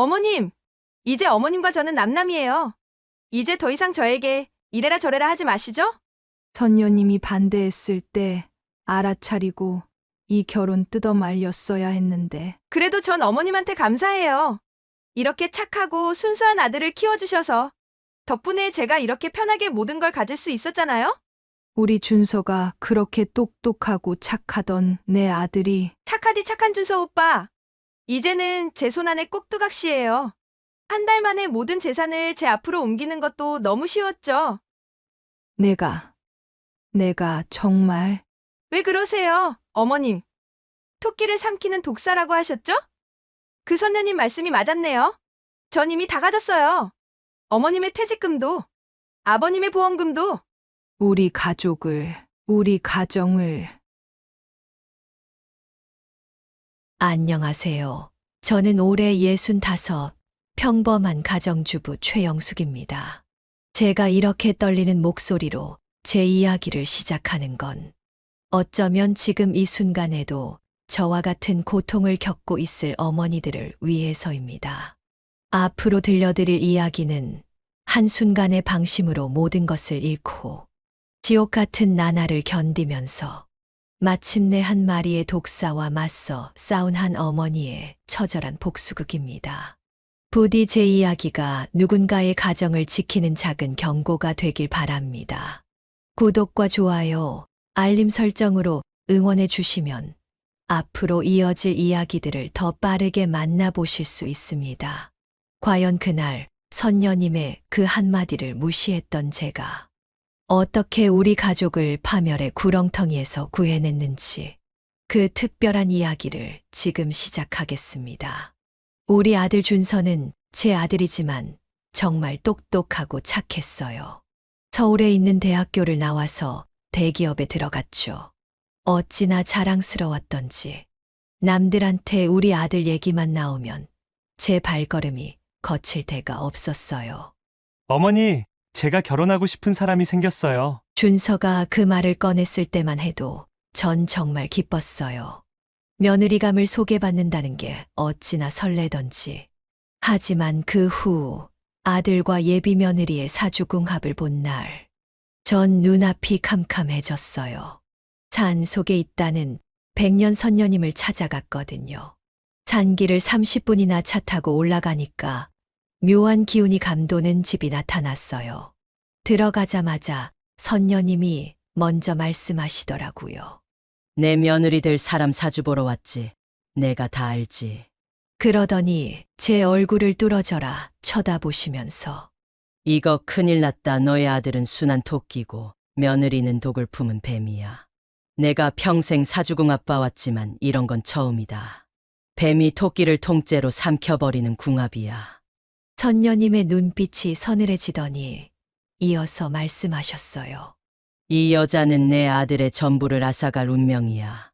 어머님, 이제 어머님과 저는 남남이에요. 이제 더 이상 저에게 이래라 저래라 하지 마시죠? 선녀님이 반대했을 때 알아차리고 이 결혼 뜯어 말렸어야 했는데 그래도 전 어머님한테 감사해요. 이렇게 착하고 순수한 아들을 키워주셔서 덕분에 제가 이렇게 편하게 모든 걸 가질 수 있었잖아요? 우리 준서가 그렇게 똑똑하고 착하던 내 아들이 착하디 착한 준서 오빠. 이제는 제 손 안에 꼭두각시예요. 한 달 만에 모든 재산을 제 앞으로 옮기는 것도 너무 쉬웠죠. 내가 정말 왜 그러세요, 어머님? 토끼를 삼키는 독사라고 하셨죠? 그 선녀님 말씀이 맞았네요. 전 이미 다 가졌어요. 어머님의 퇴직금도, 아버님의 보험금도. 우리 가정을 안녕하세요. 저는 올해 65, 평범한 가정주부 최영숙입니다. 제가 이렇게 떨리는 목소리로 제 이야기를 시작하는 건 어쩌면 지금 이 순간에도 저와 같은 고통을 겪고 있을 어머니들을 위해서입니다. 앞으로 들려드릴 이야기는 한순간의 방심으로 모든 것을 잃고 지옥 같은 나날을 견디면서 마침내 한 마리의 독사와 맞서 싸운 한 어머니의 처절한 복수극입니다. 부디 제 이야기가 누군가의 가정을 지키는 작은 경고가 되길 바랍니다. 구독과 좋아요, 알림 설정으로 응원해 주시면 앞으로 이어질 이야기들을 더 빠르게 만나보실 수 있습니다. 과연 그날 선녀님의 그 한마디를 무시했던 제가 어떻게 우리 가족을 파멸의 구렁텅이에서 구해냈는지 그 특별한 이야기를 지금 시작하겠습니다. 우리 아들 준서는 제 아들이지만 정말 똑똑하고 착했어요. 서울에 있는 대학교를 나와서 대기업에 들어갔죠. 어찌나 자랑스러웠던지 남들한테 우리 아들 얘기만 나오면 제 발걸음이 거칠 데가 없었어요. 어머니, 제가 결혼하고 싶은 사람이 생겼어요. 준서가 그 말을 꺼냈을 때만 해도 전 정말 기뻤어요. 며느리감을 소개받는다는 게 어찌나 설레던지. 하지만 그 후 아들과 예비 며느리의 사주궁합을 본 날, 전 눈앞이 캄캄해졌어요. 산 속에 있다는 백년 선녀님을 찾아갔거든요. 산길을 30분이나 차 타고 올라가니까 묘한 기운이 감도는 집이 나타났어요. 들어가자마자 선녀님이 먼저 말씀하시더라고요. 내 며느리 될 사람 사주 보러 왔지. 내가 다 알지. 그러더니 제 얼굴을 뚫어져라 쳐다보시면서 이거 큰일 났다. 너의 아들은 순한 토끼고 며느리는 독을 품은 뱀이야. 내가 평생 사주궁합 봐왔지만 이런 건 처음이다. 뱀이 토끼를 통째로 삼켜버리는 궁합이야. 선녀님의 눈빛이 서늘해지더니 이어서 말씀하셨어요. 이 여자는 내 아들의 전부를 앗아갈 운명이야.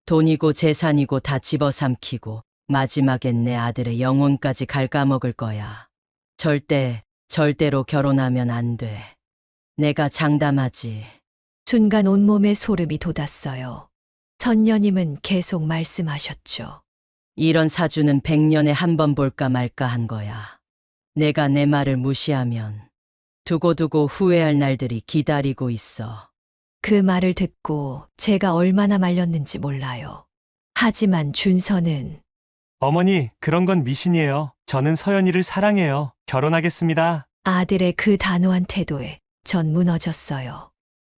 돈이고 재산이고 다 집어삼키고 마지막엔 내 아들의 영혼까지 갉아먹을 거야. 절대로 결혼하면 안 돼. 내가 장담하지. 순간 온몸에 소름이 돋았어요. 선녀님은 계속 말씀하셨죠. 이런 사주는 100년에 한 번 볼까 말까 한 거야. 내가 내 말을 무시하면 두고두고 후회할 날들이 기다리고 있어. 그 말을 듣고 제가 얼마나 말렸는지 몰라요. 하지만 준서는 어머니, 그런 건 미신이에요. 저는 서연이를 사랑해요. 결혼하겠습니다. 아들의 그 단호한 태도에 전 무너졌어요.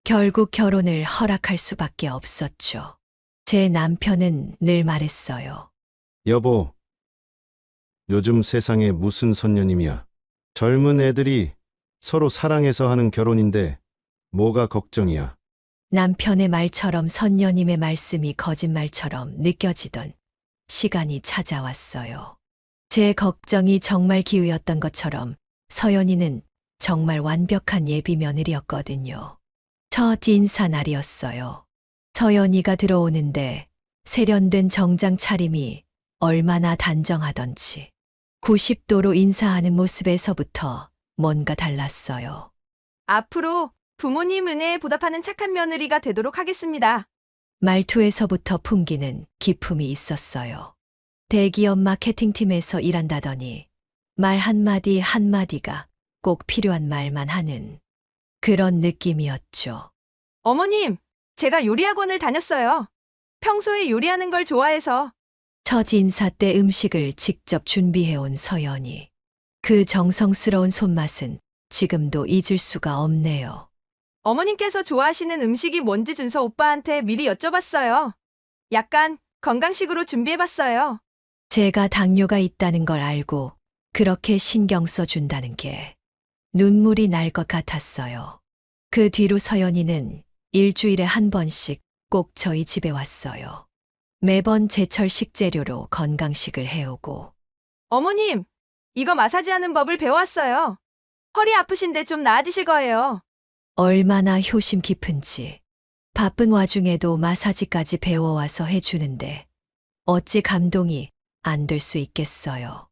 결국 결혼을 허락할 수밖에 없었죠. 제 남편은 늘 말했어요. 여보, 요즘 세상에 무슨 선녀님이야. 젊은 애들이 서로 사랑해서 하는 결혼인데 뭐가 걱정이야. 남편의 말처럼 선녀님의 말씀이 거짓말처럼 느껴지던 시간이 찾아왔어요. 제 걱정이 정말 기우였던 것처럼 서연이는 정말 완벽한 예비 며느리였거든요. 첫 인사 날이었어요. 서연이가 들어오는데 세련된 정장 차림이 얼마나 단정하던지 90도로 인사하는 모습에서부터 뭔가 달랐어요. 앞으로 부모님 은혜에 보답하는 착한 며느리가 되도록 하겠습니다. 말투에서부터 풍기는 기품이 있었어요. 대기업 마케팅팀에서 일한다더니 말 한마디 한마디가 꼭 필요한 말만 하는 그런 느낌이었죠. 어머님, 제가 요리학원을 다녔어요. 평소에 요리하는 걸 좋아해서. 첫 인사 때 음식을 직접 준비해온 서연이. 그 정성스러운 손맛은 지금도 잊을 수가 없네요. 어머님께서 좋아하시는 음식이 뭔지 준서 오빠한테 미리 여쭤봤어요. 약간 건강식으로 준비해봤어요. 제가 당뇨가 있다는 걸 알고 그렇게 신경 써준다는 게 눈물이 날 것 같았어요. 그 뒤로 서연이는 일주일에 한 번씩 꼭 저희 집에 왔어요. 매번 제철 식재료로 건강식을 해오고 어머님, 이거 마사지하는 법을 배워왔어요. 허리 아프신데 좀 나아지실 거예요. 얼마나 효심 깊은지 바쁜 와중에도 마사지까지 배워와서 해주는데 어찌 감동이 안 될 수 있겠어요.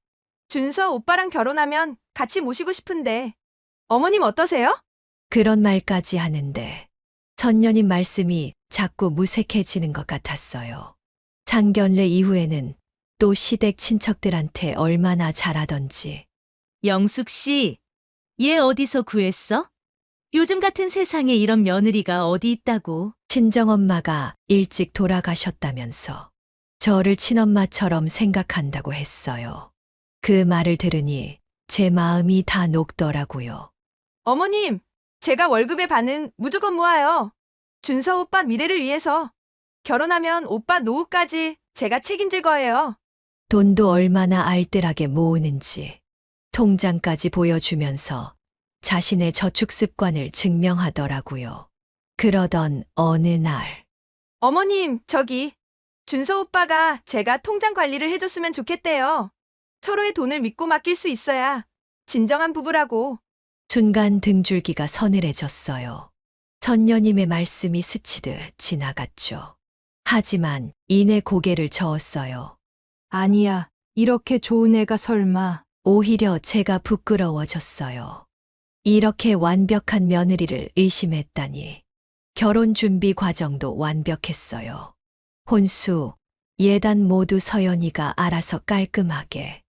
준서 오빠랑 결혼하면 같이 모시고 싶은데. 어머님 어떠세요? 그런 말까지 하는데 선녀님 말씀이 자꾸 무색해지는 것 같았어요. 상견례 이후에는 또 시댁 친척들한테 얼마나 잘하던지 영숙 씨, 얘 어디서 구했어? 요즘 같은 세상에 이런 며느리가 어디 있다고. 친정엄마가 일찍 돌아가셨다면서 저를 친엄마처럼 생각한다고 했어요. 그 말을 들으니 제 마음이 다 녹더라고요. 어머님, 제가 월급의 반은 무조건 모아요. 준서 오빠 미래를 위해서. 결혼하면 오빠 노후까지 제가 책임질 거예요. 돈도 얼마나 알뜰하게 모으는지 통장까지 보여주면서 자신의 저축 습관을 증명하더라고요. 그러던 어느 날 어머님, 저기. 준서 오빠가 제가 통장 관리를 해줬으면 좋겠대요. 서로의 돈을 믿고 맡길 수 있어야 진정한 부부라고. 순간 등줄기가 서늘해졌어요. 선녀님의 말씀이 스치듯 지나갔죠. 하지만 이내 고개를 저었어요. 아니야. 이렇게 좋은 애가 설마. 오히려 제가 부끄러워졌어요. 이렇게 완벽한 며느리를 의심했다니. 결혼 준비 과정도 완벽했어요. 혼수, 예단 모두 서연이가 알아서 깔끔하게.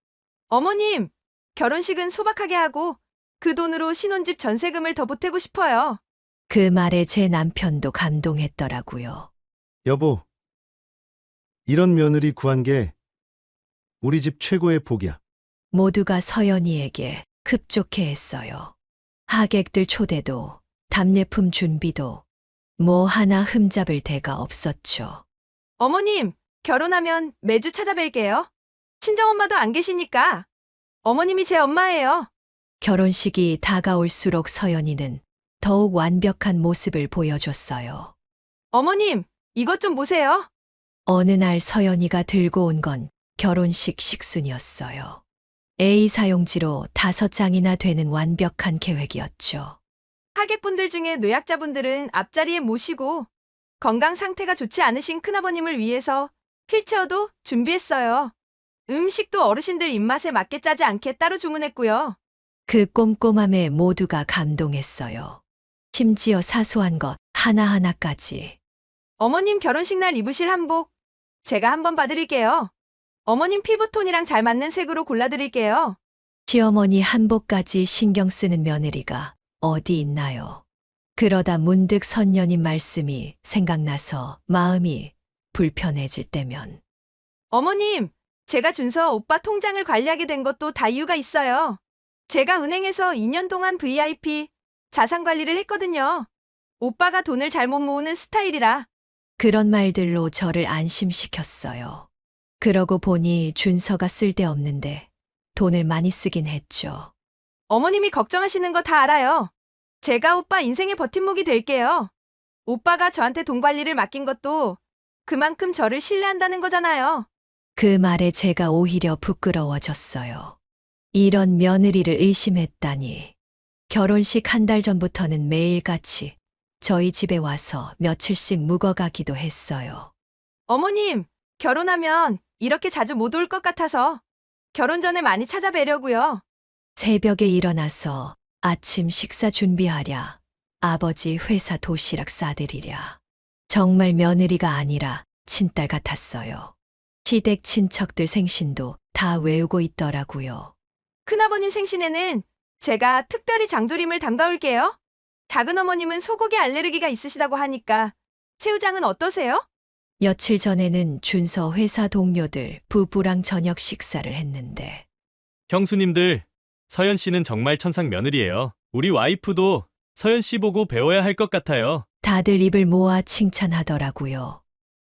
어머님, 결혼식은 소박하게 하고 그 돈으로 신혼집 전세금을 더 보태고 싶어요. 그 말에 제 남편도 감동했더라고요. 여보, 이런 며느리 구한 게 우리 집 최고의 복이야. 모두가 서연이에게 급좋게 했어요. 하객들 초대도, 답례품 준비도 뭐 하나 흠잡을 데가 없었죠. 어머님, 결혼하면 매주 찾아뵐게요. 친정엄마도 안 계시니까. 어머님이 제 엄마예요. 결혼식이 다가올수록 서연이는 더욱 완벽한 모습을 보여줬어요. 어머님, 이것 좀 보세요. 어느 날 서연이가 들고 온 건 결혼식 식순이었어요. A 사용지로 5장이나 되는 완벽한 계획이었죠. 하객분들 중에 노약자분들은 앞자리에 모시고 건강 상태가 좋지 않으신 큰아버님을 위해서 휠체어도 준비했어요. 음식도 어르신들 입맛에 맞게 짜지 않게 따로 주문했고요. 그 꼼꼼함에 모두가 감동했어요. 심지어 사소한 것 하나하나까지. 어머님 결혼식 날 입으실 한복 제가 한번 봐드릴게요. 어머님 피부톤이랑 잘 맞는 색으로 골라드릴게요. 시어머니 한복까지 신경 쓰는 며느리가 어디 있나요? 그러다 문득 선녀님 말씀이 생각나서 마음이 불편해질 때면 어머님, 제가 준서 오빠 통장을 관리하게 된 것도 다 이유가 있어요. 제가 은행에서 2년 동안 VIP 자산 관리를 했거든요. 오빠가 돈을 잘못 모으는 스타일이라. 그런 말들로 저를 안심시켰어요. 그러고 보니 준서가 쓸데없는데 돈을 많이 쓰긴 했죠. 어머님이 걱정하시는 거 다 알아요. 제가 오빠 인생의 버팀목이 될게요. 오빠가 저한테 돈 관리를 맡긴 것도 그만큼 저를 신뢰한다는 거잖아요. 그 말에 제가 오히려 부끄러워졌어요. 이런 며느리를 의심했다니. 결혼식 한 달 전부터는 매일같이 저희 집에 와서 며칠씩 묵어가기도 했어요. 어머님, 결혼하면 이렇게 자주 못 올 것 같아서 결혼 전에 많이 찾아뵈려고요. 새벽에 일어나서 아침 식사 준비하랴. 아버지 회사 도시락 싸드리랴. 정말 며느리가 아니라 친딸 같았어요. 시댁 친척들 생신도 다 외우고 있더라고요. 큰아버님 생신에는 제가 특별히 장조림을 담가올게요. 작은어머님은 소고기 알레르기가 있으시다고 하니까 새우장은 어떠세요? 며칠 전에는 준서 회사 동료들 부부랑 저녁 식사를 했는데 형수님들, 서연 씨는 정말 천상 며느리예요. 우리 와이프도 서연 씨 보고 배워야 할 것 같아요. 다들 입을 모아 칭찬하더라고요.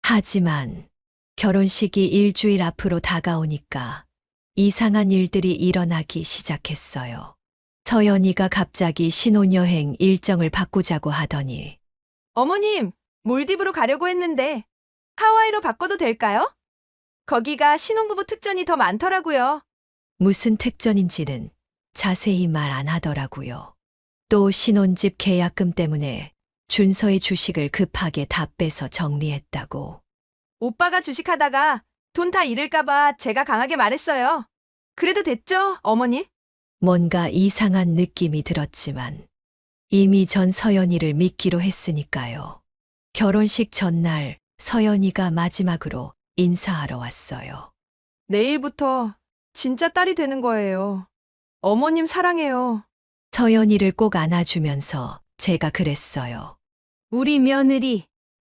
하지만 결혼식이 일주일 앞으로 다가오니까 이상한 일들이 일어나기 시작했어요. 서연이가 갑자기 신혼여행 일정을 바꾸자고 하더니 어머님, 몰디브로 가려고 했는데 하와이로 바꿔도 될까요? 거기가 신혼부부 특전이 더 많더라고요. 무슨 특전인지는 자세히 말 안 하더라고요. 또 신혼집 계약금 때문에 준서의 주식을 급하게 다 빼서 정리했다고. 오빠가 주식하다가 돈 다 잃을까봐 제가 강하게 말했어요. 그래도 됐죠, 어머니? 뭔가 이상한 느낌이 들었지만 이미 전 서연이를 믿기로 했으니까요. 결혼식 전날 서연이가 마지막으로 인사하러 왔어요. 내일부터 진짜 딸이 되는 거예요. 어머님 사랑해요. 서연이를 꼭 안아주면서 제가 그랬어요. 우리 며느리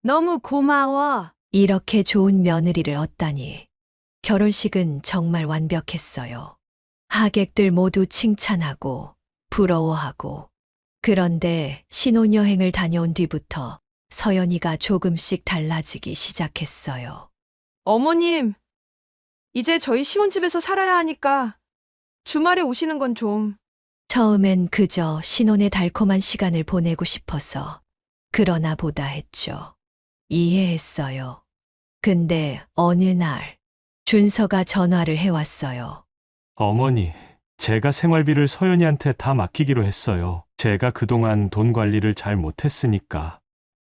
너무 고마워. 이렇게 좋은 며느리를 얻다니. 결혼식은 정말 완벽했어요. 하객들 모두 칭찬하고 부러워하고. 그런데 신혼여행을 다녀온 뒤부터 서연이가 조금씩 달라지기 시작했어요. 어머님, 이제 저희 시원집에서 살아야 하니까 주말에 오시는 건 좀. 처음엔 그저 신혼의 달콤한 시간을 보내고 싶어서 그러나 보다 했죠. 이해했어요. 근데 어느 날 준서가 전화를 해왔어요. 어머니, 제가 생활비를 서연이한테 다 맡기기로 했어요. 제가 그동안 돈 관리를 잘 못했으니까.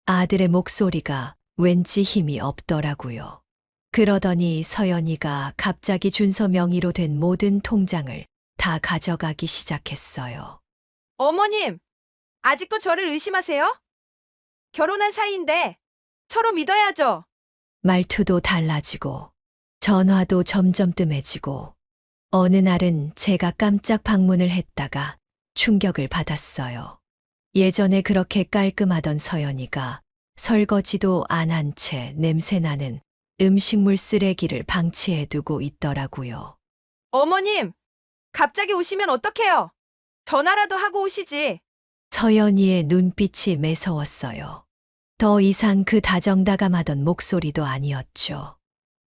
아들의 목소리가 왠지 힘이 없더라고요. 그러더니 서연이가 갑자기 준서 명의로 된 모든 통장을 다 가져가기 시작했어요. 어머님, 아직도 저를 의심하세요? 결혼한 사이인데 서로 믿어야죠. 말투도 달라지고 전화도 점점 뜸해지고 어느 날은 제가 깜짝 방문을 했다가 충격을 받았어요. 예전에 그렇게 깔끔하던 서연이가 설거지도 안 한 채 냄새나는 음식물 쓰레기를 방치해 두고 있더라고요. 어머님, 갑자기 오시면 어떡해요? 전화라도 하고 오시지. 서연이의 눈빛이 매서웠어요. 더 이상 그 다정다감하던 목소리도 아니었죠.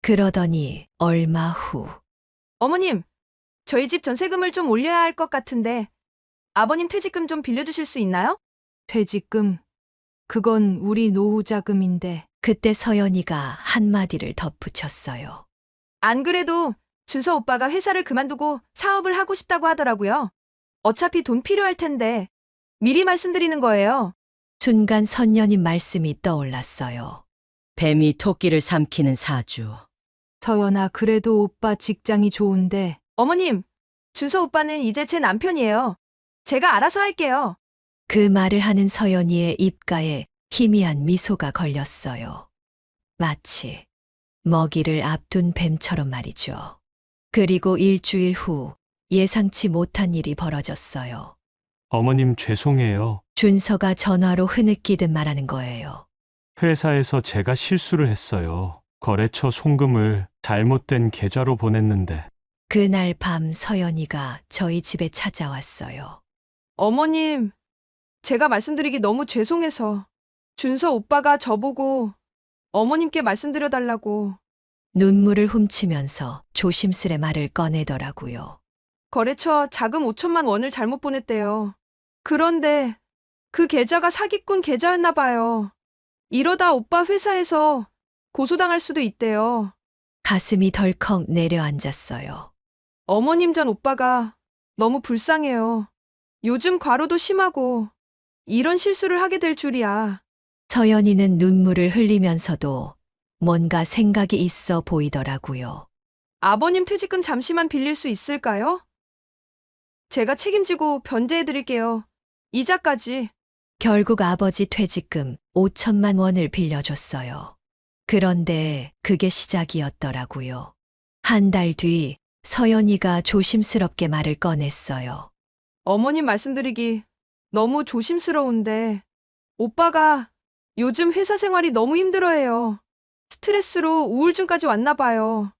그러더니 얼마 후 어머님, 저희 집 전세금을 좀 올려야 할 것 같은데 아버님 퇴직금 좀 빌려주실 수 있나요? 퇴직금. 그건 우리 노후 자금인데. 그때 서연이가 한마디를 덧붙였어요. 안 그래도 준서 오빠가 회사를 그만두고 사업을 하고 싶다고 하더라고요. 어차피 돈 필요할 텐데 미리 말씀드리는 거예요. 순간 선녀님 말씀이 떠올랐어요. 뱀이 토끼를 삼키는 사주. 서연아, 그래도 오빠 직장이 좋은데. 어머님, 준서 오빠는 이제 제 남편이에요. 제가 알아서 할게요. 그 말을 하는 서연이의 입가에 희미한 미소가 걸렸어요. 마치 먹이를 앞둔 뱀처럼 말이죠. 그리고 일주일 후 예상치 못한 일이 벌어졌어요. 어머님 죄송해요. 준서가 전화로 흐느끼듯 말하는 거예요. 회사에서 제가 실수를 했어요. 거래처 송금을 잘못된 계좌로 보냈는데. 그날 밤 서연이가 저희 집에 찾아왔어요. 어머님, 제가 말씀드리기 너무 죄송해서 준서 오빠가 저보고 어머님께 말씀드려달라고. 눈물을 훔치면서 조심스레 말을 꺼내더라고요. 거래처 자금 5천만 원을 잘못 보냈대요. 그런데 그 계좌가 사기꾼 계좌였나 봐요. 이러다 오빠 회사에서 고소당할 수도 있대요. 가슴이 덜컥 내려앉았어요. 어머님 전 오빠가 너무 불쌍해요. 요즘 과로도 심하고 이런 실수를 하게 될 줄이야. 서연이는 눈물을 흘리면서도 뭔가 생각이 있어 보이더라고요. 아버님 퇴직금 잠시만 빌릴 수 있을까요? 제가 책임지고 변제해드릴게요. 이자까지. 결국 아버지 퇴직금 5천만 원을 빌려줬어요. 그런데 그게 시작이었더라고요. 한 달 뒤 서연이가 조심스럽게 말을 꺼냈어요. 어머님 말씀드리기 너무 조심스러운데 오빠가 요즘 회사 생활이 너무 힘들어해요. 스트레스로 우울증까지 왔나 봐요.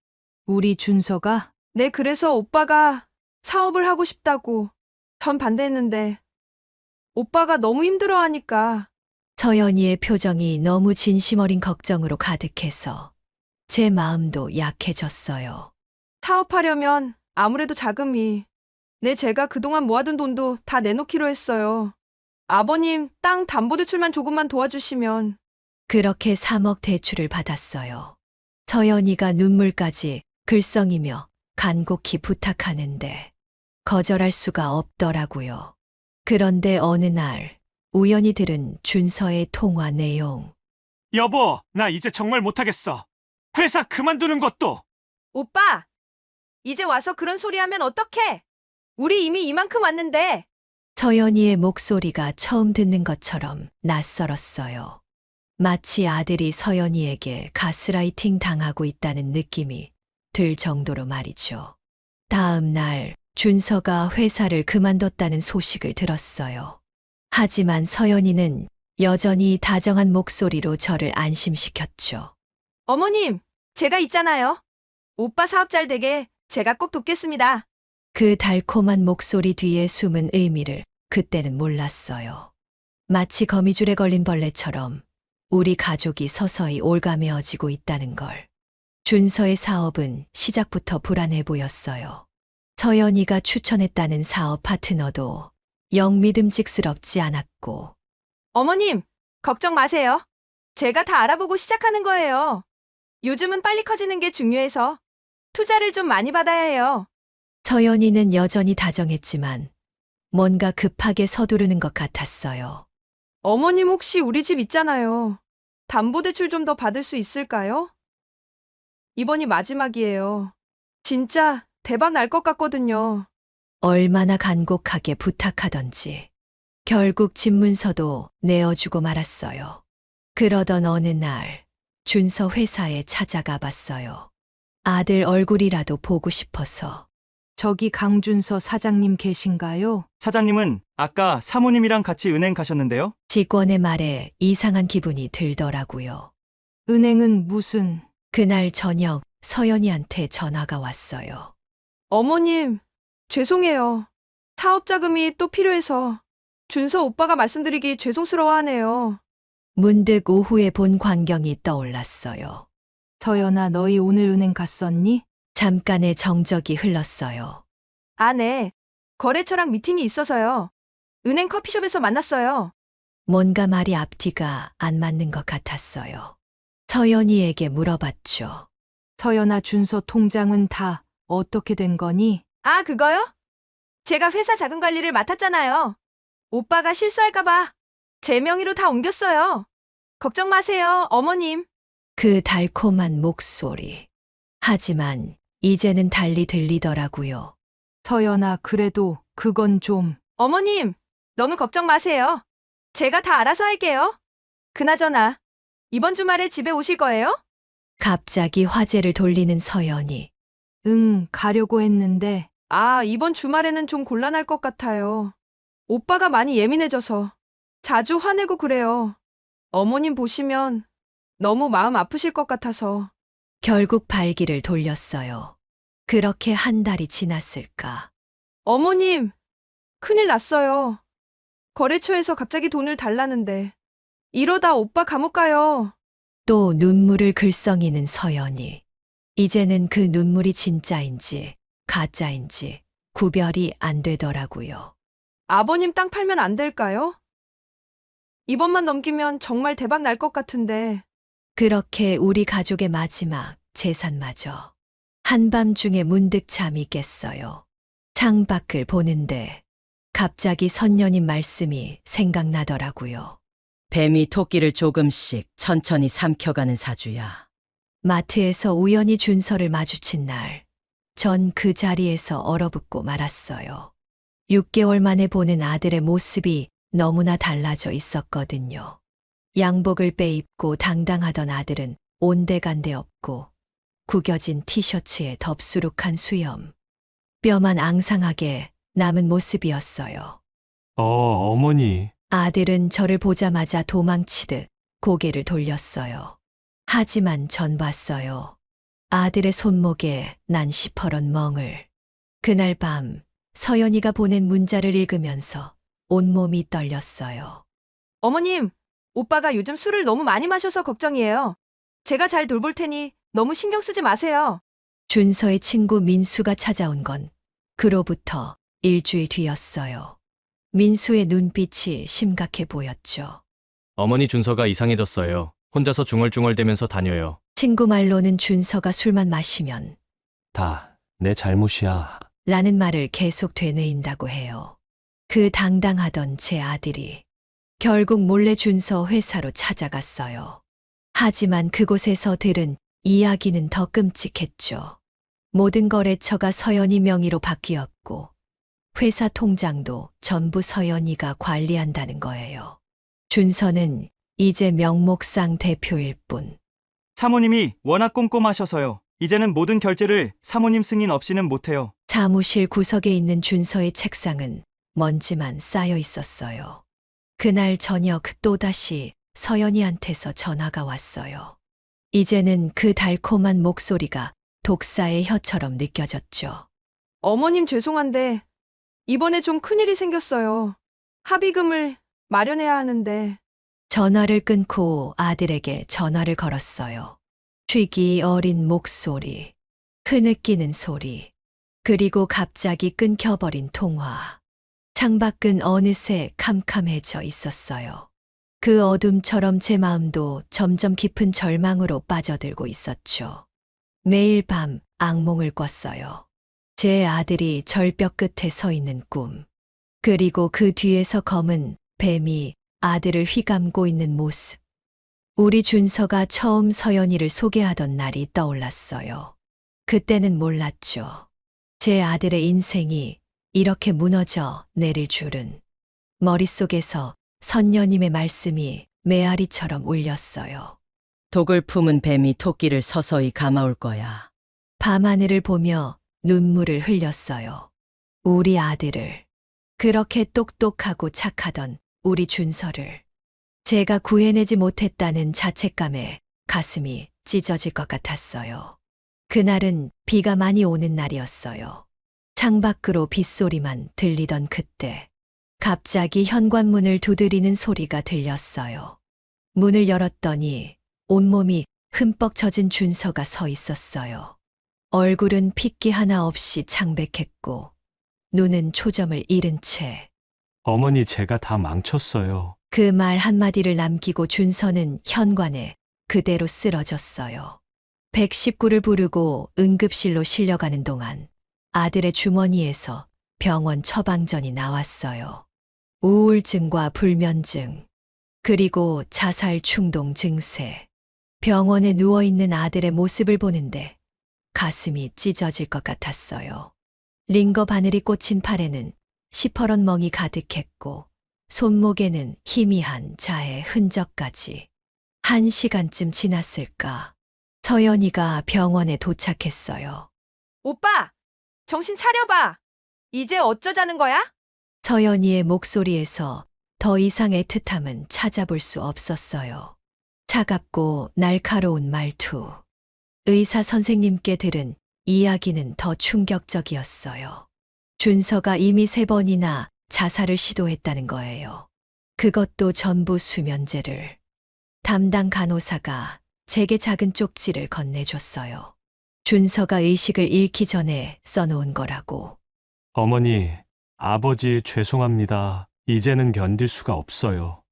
우리 준서가 네, 그래서 오빠가 사업을 하고 싶다고 전 반대했는데 오빠가 너무 힘들어하니까 서연이의 표정이 너무 진심 어린 걱정으로 가득해서 제 마음도 약해졌어요. 사업하려면 아무래도 자금이 제가 그동안 모아둔 돈도 다 내놓기로 했어요. 아버님 땅 담보대출만 조금만 도와주시면 그렇게 3억 대출을 받았어요. 서연이가 눈물까지 글썽이며 간곡히 부탁하는데 거절할 수가 없더라고요. 그런데 어느 날 우연히 들은 준서의 통화 내용. 여보, 나 이제 정말 못하겠어. 회사 그만두는 것도. 오빠, 이제 와서 그런 소리 하면 어떡해? 우리 이미 이만큼 왔는데. 서연이의 목소리가 처음 듣는 것처럼 낯설었어요. 마치 아들이 서연이에게 가스라이팅 당하고 있다는 느낌이 들 정도로 말이죠. 다음 날 준서가 회사를 그만뒀다는 소식을 들었어요. 하지만 서연이는 여전히 다정한 목소리로 저를 안심시켰죠. 어머님, 제가 있잖아요. 오빠 사업 잘 되게 제가 꼭 돕겠습니다. 그 달콤한 목소리 뒤에 숨은 의미를 그때는 몰랐어요. 마치 거미줄에 걸린 벌레처럼 우리 가족이 서서히 올가매어지고 있다는 걸. 준서의 사업은 시작부터 불안해 보였어요. 서연이가 추천했다는 사업 파트너도 영 믿음직스럽지 않았고. 어머님, 걱정 마세요. 제가 다 알아보고 시작하는 거예요. 요즘은 빨리 커지는 게 중요해서 투자를 좀 많이 받아야 해요. 서연이는 여전히 다정했지만 뭔가 급하게 서두르는 것 같았어요. 어머님 혹시 우리 집 있잖아요. 담보대출 좀 더 받을 수 있을까요? 이번이 마지막이에요. 진짜 대박 날 것 같거든요. 얼마나 간곡하게 부탁하던지. 결국 집문서도 내어주고 말았어요. 그러던 어느 날 준서 회사에 찾아가 봤어요. 아들 얼굴이라도 보고 싶어서. 저기 강준서 사장님 계신가요? 사장님은 아까 사모님이랑 같이 은행 가셨는데요? 직원의 말에 이상한 기분이 들더라고요. 은행은 무슨 그날 저녁 서연이한테 전화가 왔어요. 어머님, 죄송해요. 사업 자금이 또 필요해서 준서 오빠가 말씀드리기 죄송스러워하네요. 문득 오후에 본 광경이 떠올랐어요. 서연아 너희 오늘 은행 갔었니? 잠깐의 정적이 흘렀어요. 아, 네. 거래처랑 미팅이 있어서요. 은행 커피숍에서 만났어요. 뭔가 말이 앞뒤가 안 맞는 것 같았어요. 서연이에게 물어봤죠. 서연아 준서 통장은 다 어떻게 된 거니? 아, 그거요? 제가 회사 자금 관리를 맡았잖아요. 오빠가 실수할까봐 제 명의로 다 옮겼어요. 걱정 마세요, 어머님. 그 달콤한 목소리. 하지만 이제는 달리 들리더라고요. 서연아 그래도 그건 좀 어머님, 너무 걱정 마세요. 제가 다 알아서 할게요. 그나저나, 이번 주말에 집에 오실 거예요? 갑자기 화제를 돌리는 서연이. 응 가려고 했는데 아, 이번 주말에는 좀 곤란할 것 같아요. 오빠가 많이 예민해져서 자주 화내고 그래요. 어머님 보시면 너무 마음 아프실 것 같아서. 결국 발기를 돌렸어요. 그렇게 한 달이 지났을까. 어머님, 큰일 났어요. 거래처에서 갑자기 돈을 달라는데 이러다 오빠 감옥 가요. 또 눈물을 글썽이는 서연이. 이제는 그 눈물이 진짜인지 가짜인지 구별이 안 되더라고요. 아버님 땅 팔면 안 될까요? 이번만 넘기면 정말 대박 날 것 같은데. 그렇게 우리 가족의 마지막 재산마저 한밤중에 문득 잠이 깼어요. 창밖을 보는데 갑자기 선녀님 말씀이 생각나더라고요. 뱀이 토끼를 조금씩 천천히 삼켜가는 사주야. 마트에서 우연히 준서를 마주친 날, 전 그 자리에서 얼어붙고 말았어요. 6개월 만에 보는 아들의 모습이 너무나 달라져 있었거든요. 양복을 빼입고 당당하던 아들은 온데간데 없고 구겨진 티셔츠에 덥수룩한 수염, 뼈만 앙상하게 남은 모습이었어요. 어머니. 아들은 저를 보자마자 도망치듯 고개를 돌렸어요. 하지만 전 봤어요. 아들의 손목에 난 시퍼런 멍을. 그날 밤 서연이가 보낸 문자를 읽으면서 온몸이 떨렸어요. 어머님, 오빠가 요즘 술을 너무 많이 마셔서 걱정이에요. 제가 잘 돌볼 테니 너무 신경 쓰지 마세요. 준서의 친구 민수가 찾아온 건 그로부터 일주일 뒤였어요. 민수의 눈빛이 심각해 보였죠. 어머니 준서가 이상해졌어요. 혼자서 중얼중얼대면서 다녀요. 친구 말로는 준서가 술만 마시면 다 내 잘못이야. 라는 말을 계속 되뇌인다고 해요. 그 당당하던 제 아들이 결국 몰래 준서 회사로 찾아갔어요. 하지만 그곳에서 들은 이야기는 더 끔찍했죠. 모든 거래처가 서연이 명의로 바뀌었고 회사 통장도 전부 서연이가 관리한다는 거예요. 준서는 이제 명목상 대표일 뿐. 사모님이 워낙 꼼꼼하셔서요. 이제는 모든 결제를 사모님 승인 없이는 못해요. 사무실 구석에 있는 준서의 책상은 먼지만 쌓여 있었어요. 그날 저녁 또다시 서연이한테서 전화가 왔어요. 이제는 그 달콤한 목소리가 독사의 혀처럼 느껴졌죠. 어머님 죄송한데 이번에 좀 큰일이 생겼어요. 합의금을 마련해야 하는데 전화를 끊고 아들에게 전화를 걸었어요. 쉬기 어린 목소리, 흐느끼는 소리, 그리고 갑자기 끊겨버린 통화. 창밖은 어느새 캄캄해져 있었어요. 그 어둠처럼 제 마음도 점점 깊은 절망으로 빠져들고 있었죠. 매일 밤 악몽을 꿨어요. 제 아들이 절벽 끝에 서 있는 꿈. 그리고 그 뒤에서 검은 뱀이 아들을 휘감고 있는 모습. 우리 준서가 처음 서연이를 소개하던 날이 떠올랐어요. 그때는 몰랐죠. 제 아들의 인생이 이렇게 무너져 내릴 줄은. 머릿속에서 선녀님의 말씀이 메아리처럼 울렸어요. 독을 품은 뱀이 토끼를 서서히 감아올 거야. 밤하늘을 보며 눈물을 흘렸어요. 우리 아들을. 그렇게 똑똑하고 착하던 우리 준서를. 제가 구해내지 못했다는 자책감에 가슴이 찢어질 것 같았어요. 그날은 비가 많이 오는 날이었어요. 창밖으로 빗소리만 들리던 그때 갑자기 현관문을 두드리는 소리가 들렸어요. 문을 열었더니 온몸이 흠뻑 젖은 준서가 서 있었어요. 얼굴은 핏기 하나 없이 창백했고 눈은 초점을 잃은 채. 어머니 제가 다 망쳤어요. 그 말 한마디를 남기고 준서는 현관에 그대로 쓰러졌어요. 119를 부르고 응급실로 실려가는 동안 아들의 주머니에서 병원 처방전이 나왔어요. 우울증과 불면증, 그리고 자살 충동 증세. 병원에 누워있는 아들의 모습을 보는데 가슴이 찢어질 것 같았어요. 링거 바늘이 꽂힌 팔에는 시퍼런 멍이 가득했고 손목에는 희미한 자의 흔적까지. 1시간쯤 지났을까. 서연이가 병원에 도착했어요. 오빠, 정신 차려봐. 이제 어쩌자는 거야? 서연이의 목소리에서 더 이상 애틋함은 찾아볼 수 없었어요. 차갑고 날카로운 말투. 의사 선생님께 들은 이야기는 더 충격적이었어요. 준서가 이미 3번이나 자살을 시도했다는 거예요. 그것도 전부 수면제를. 담당 간호사가 제게 작은 쪽지를 건네줬어요. 준서가 의식을 잃기 전에 써놓은 거라고. 어머니, 아버지 죄송합니다. 이제는 견딜 수가 없어요.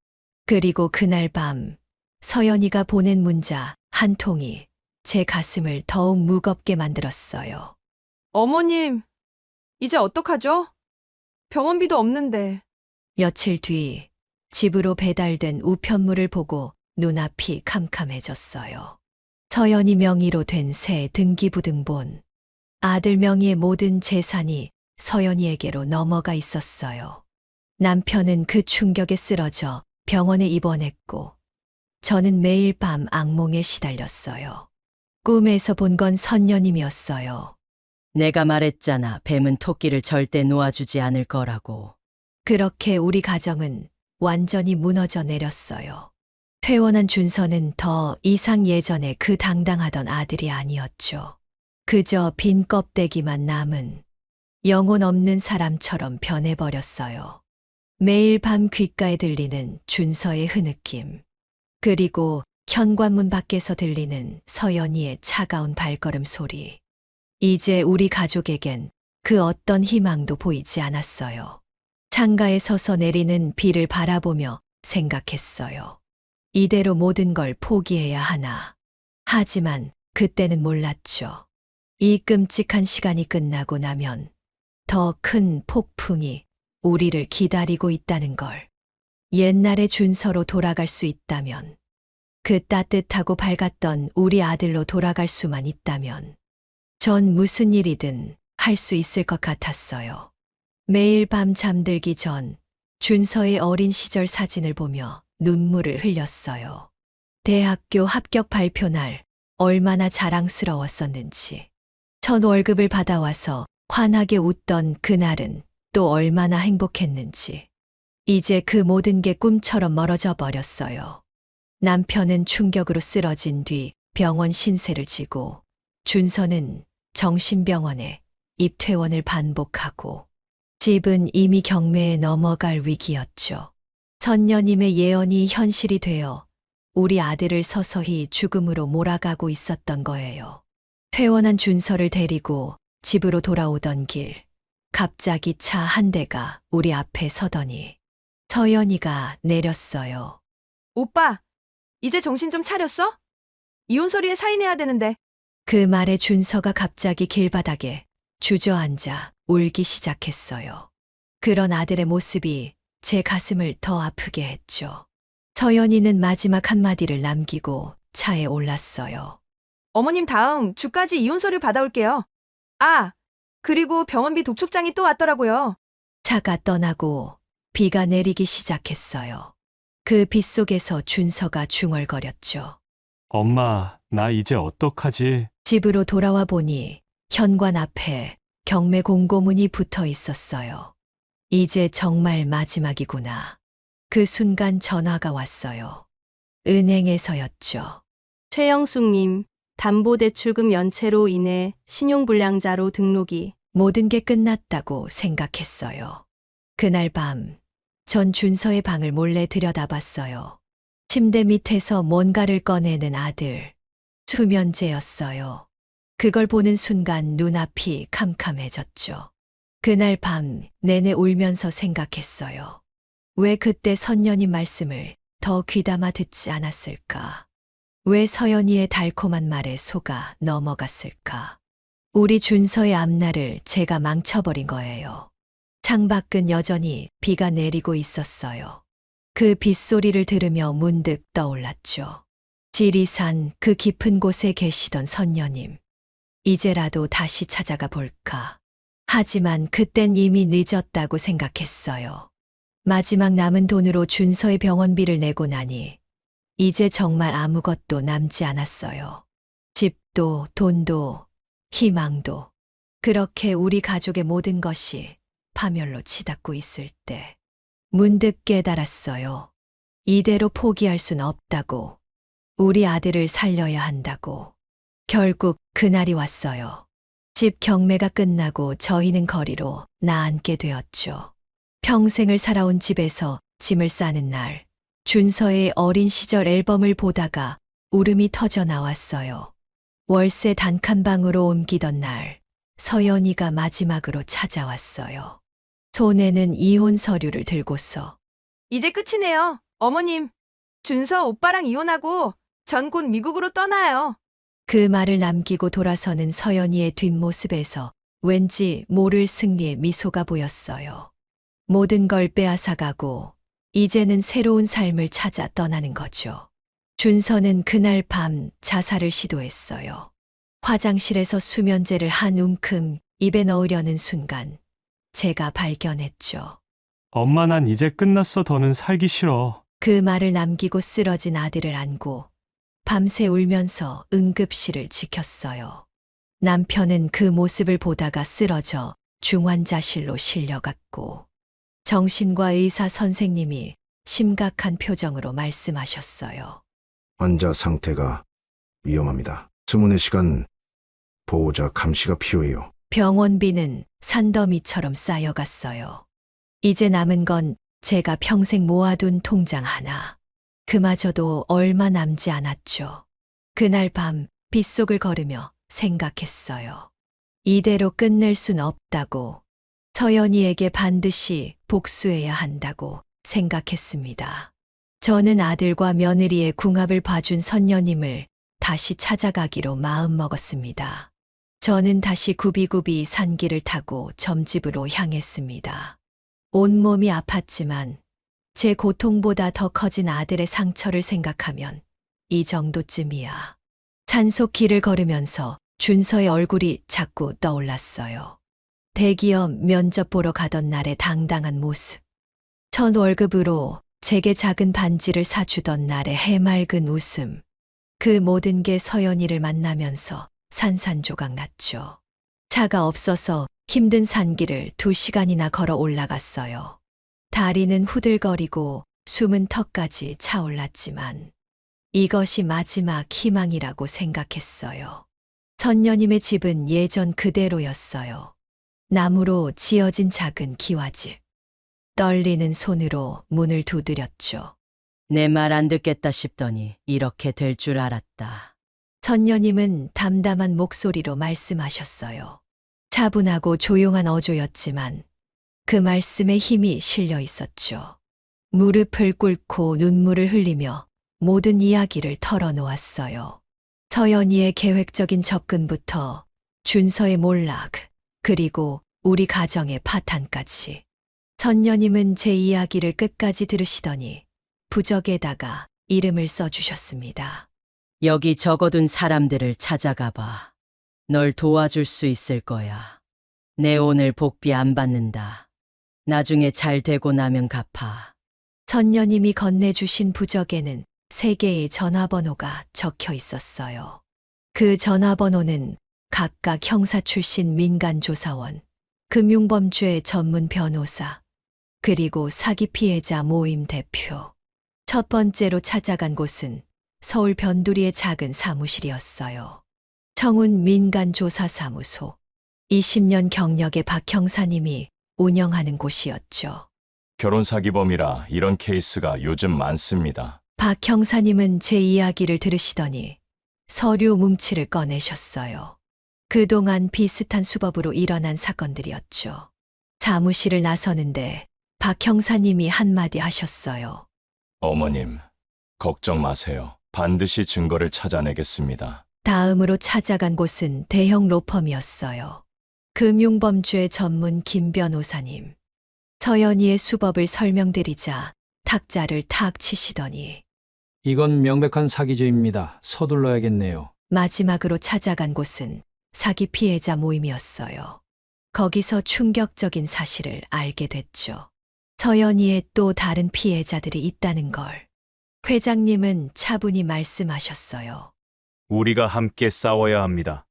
그리고 그날 밤 서연이가 보낸 문자 한 통이 제 가슴을 더욱 무겁게 만들었어요. 어머님, 이제 어떡하죠? 병원비도 없는데. 며칠 뒤 집으로 배달된 우편물을 보고 눈앞이 캄캄해졌어요. 서연이 명의로 된 새 등기부등본. 아들 명의의 모든 재산이 서연이에게로 넘어가 있었어요. 남편은 그 충격에 쓰러져 병원에 입원했고 저는 매일 밤 악몽에 시달렸어요. 꿈에서 본 건 선녀님이었어요. 내가 말했잖아. 뱀은 토끼를 절대 놓아주지 않을 거라고. 그렇게 우리 가정은 완전히 무너져 내렸어요. 퇴원한 준서는 더 이상 예전에 그 당당하던 아들이 아니었죠. 그저 빈 껍데기만 남은 영혼 없는 사람처럼 변해버렸어요. 매일 밤 귓가에 들리는 준서의 흐느낌, 그리고 현관문 밖에서 들리는 서연이의 차가운 발걸음 소리. 이제 우리 가족에겐 그 어떤 희망도 보이지 않았어요. 창가에 서서 내리는 비를 바라보며 생각했어요. 이대로 모든 걸 포기해야 하나. 하지만 그때는 몰랐죠. 이 끔찍한 시간이 끝나고 나면 더 큰 폭풍이 우리를 기다리고 있다는 걸. 옛날의 준서로 돌아갈 수 있다면, 그 따뜻하고 밝았던 우리 아들로 돌아갈 수만 있다면, 전 무슨 일이든 할 수 있을 것 같았어요. 매일 밤 잠들기 전 준서의 어린 시절 사진을 보며 눈물을 흘렸어요. 대학교 합격 발표 날 얼마나 자랑스러웠었는지. 첫 월급을 받아와서 환하게 웃던 그날은 또 얼마나 행복했는지. 이제 그 모든 게 꿈처럼 멀어져 버렸어요. 남편은 충격으로 쓰러진 뒤 병원 신세를 지고, 준서는 정신병원에 입퇴원을 반복하고, 집은 이미 경매에 넘어갈 위기였죠. 선녀님의 예언이 현실이 되어 우리 아들을 서서히 죽음으로 몰아가고 있었던 거예요. 퇴원한 준서를 데리고 집으로 돌아오던 길, 갑자기 차 한 대가 우리 앞에 서더니 서연이가 내렸어요. 오빠, 이제 정신 좀 차렸어? 이혼 서류에 사인해야 되는데. 그 말에 준서가 갑자기 길바닥에 주저앉아 울기 시작했어요. 그런 아들의 모습이 제 가슴을 더 아프게 했죠. 서연이는 마지막 한마디를 남기고 차에 올랐어요. 어머님 다음 주까지 이혼 서류 받아올게요. 아, 그리고 병원비 독촉장이 또 왔더라고요. 차가 떠나고 비가 내리기 시작했어요. 그 빗속에서 준서가 중얼거렸죠. 엄마, 나 이제 어떡하지? 집으로 돌아와 보니 현관 앞에 경매 공고문이 붙어 있었어요. 이제 정말 마지막이구나. 그 순간 전화가 왔어요. 은행에서였죠. 최영숙님, 담보대출금 연체로 인해 신용불량자로 등록이. 모든 게 끝났다고 생각했어요. 그날 밤, 전 준서의 방을 몰래 들여다봤어요. 침대 밑에서 뭔가를 꺼내는 아들. 수면제였어요. 그걸 보는 순간 눈앞이 캄캄해졌죠. 그날 밤 내내 울면서 생각했어요. 왜 그때 선녀님 말씀을 더 귀담아 듣지 않았을까? 왜 서연이의 달콤한 말에 속아 넘어갔을까? 우리 준서의 앞날을 제가 망쳐버린 거예요. 창밖은 여전히 비가 내리고 있었어요. 그 빗소리를 들으며 문득 떠올랐죠. 지리산 그 깊은 곳에 계시던 선녀님. 이제라도 다시 찾아가 볼까. 하지만 그땐 이미 늦었다고 생각했어요. 마지막 남은 돈으로 준서의 병원비를 내고 나니 이제 정말 아무것도 남지 않았어요. 집도, 돈도, 희망도. 그렇게 우리 가족의 모든 것이 파멸로 치닫고 있을 때 문득 깨달았어요. 이대로 포기할 순 없다고. 우리 아들을 살려야 한다고. 결국 그날이 왔어요. 집 경매가 끝나고 저희는 거리로 나앉게 되었죠. 평생을 살아온 집에서 짐을 싸는 날, 준서의 어린 시절 앨범을 보다가 울음이 터져 나왔어요. 월세 단칸방으로 옮기던 날, 서연이가 마지막으로 찾아왔어요. 손에는 이혼 서류를 들고서. 이제 끝이네요. 어머님, 준서 오빠랑 이혼하고 전 곧 미국으로 떠나요. 그 말을 남기고 돌아서는 서연이의 뒷모습에서 왠지 모를 승리의 미소가 보였어요. 모든 걸 빼앗아가고 이제는 새로운 삶을 찾아 떠나는 거죠. 준서는 그날 밤 자살을 시도했어요. 화장실에서 수면제를 한 움큼 입에 넣으려는 순간 제가 발견했죠. 엄마, 난 이제 끝났어. 더는 살기 싫어. 그 말을 남기고 쓰러진 아들을 안고 밤새 울면서 응급실을 지켰어요. 남편은 그 모습을 보다가 쓰러져 중환자실로 실려갔고 정신과 의사 선생님이 심각한 표정으로 말씀하셨어요. 환자 상태가 위험합니다. 스문의 시간 보호자 감시가 필요해요. 병원비는 산더미처럼 쌓여갔어요. 이제 남은 건 제가 평생 모아둔 통장 하나. 그마저도 얼마 남지 않았죠. 그날 밤 빗속을 걸으며 생각했어요. 이대로 끝낼 순 없다고. 서연이에게 반드시 복수해야 한다고 생각했습니다. 저는 아들과 며느리의 궁합을 봐준 선녀님을 다시 찾아가기로 마음먹었습니다. 저는 다시 굽이굽이 산길을 타고 점집으로 향했습니다. 온몸이 아팠지만 제 고통보다 더 커진 아들의 상처를 생각하면 이 정도쯤이야. 산속 길을 걸으면서 준서의 얼굴이 자꾸 떠올랐어요. 대기업 면접 보러 가던 날의 당당한 모습. 첫 월급으로 제게 작은 반지를 사주던 날의 해맑은 웃음. 그 모든 게 서연이를 만나면서 산산조각 났죠. 차가 없어서 힘든 산길을 2시간이나 걸어 올라갔어요. 다리는 후들거리고 숨은 턱까지 차올랐지만 이것이 마지막 희망이라고 생각했어요. 선녀님의 집은 예전 그대로였어요. 나무로 지어진 작은 기와집. 떨리는 손으로 문을 두드렸죠. 내 말 안 듣겠다 싶더니 이렇게 될 줄 알았다. 선녀님은 담담한 목소리로 말씀하셨어요. 차분하고 조용한 어조였지만 그 말씀에 힘이 실려 있었죠. 무릎을 꿇고 눈물을 흘리며 모든 이야기를 털어놓았어요. 서연이의 계획적인 접근부터 준서의 몰락, 그리고 우리 가정의 파탄까지. 선녀님은 제 이야기를 끝까지 들으시더니 부적에다가 이름을 써주셨습니다. 여기 적어둔 사람들을 찾아가 봐. 널 도와줄 수 있을 거야. 내 오늘 복비 안 받는다. 나중에 잘 되고 나면 갚아. 선녀님이 건네주신 부적에는 3개의 전화번호가 적혀 있었어요. 그 전화번호는 각각 형사 출신 민간조사원, 금융범죄 전문 변호사, 그리고 사기 피해자 모임 대표. 첫 번째로 찾아간 곳은 서울 변두리의 작은 사무실이었어요. 청운 민간조사사무소. 20년 경력의 박 형사님이 운영하는 곳이었죠. 결혼사기범이라 이런 케이스가 요즘 많습니다. 박 형사님은 제 이야기를 들으시더니 서류 뭉치를 꺼내셨어요. 그동안 비슷한 수법으로 일어난 사건들이었죠. 사무실을 나서는데 박 형사님이 한마디 하셨어요. 어머님, 걱정 마세요. 반드시 증거를 찾아내겠습니다. 다음으로 찾아간 곳은 대형 로펌이었어요. 금융범죄 전문 김 변호사님. 서연이의 수법을 설명드리자 탁자를 탁 치시더니 이건 명백한 사기죄입니다. 서둘러야겠네요. 마지막으로 찾아간 곳은 사기 피해자 모임이었어요. 거기서 충격적인 사실을 알게 됐죠. 서연이의 또 다른 피해자들이 있다는 걸. 회장님은 차분히 말씀하셨어요. 우리가 함께 싸워야 합니다.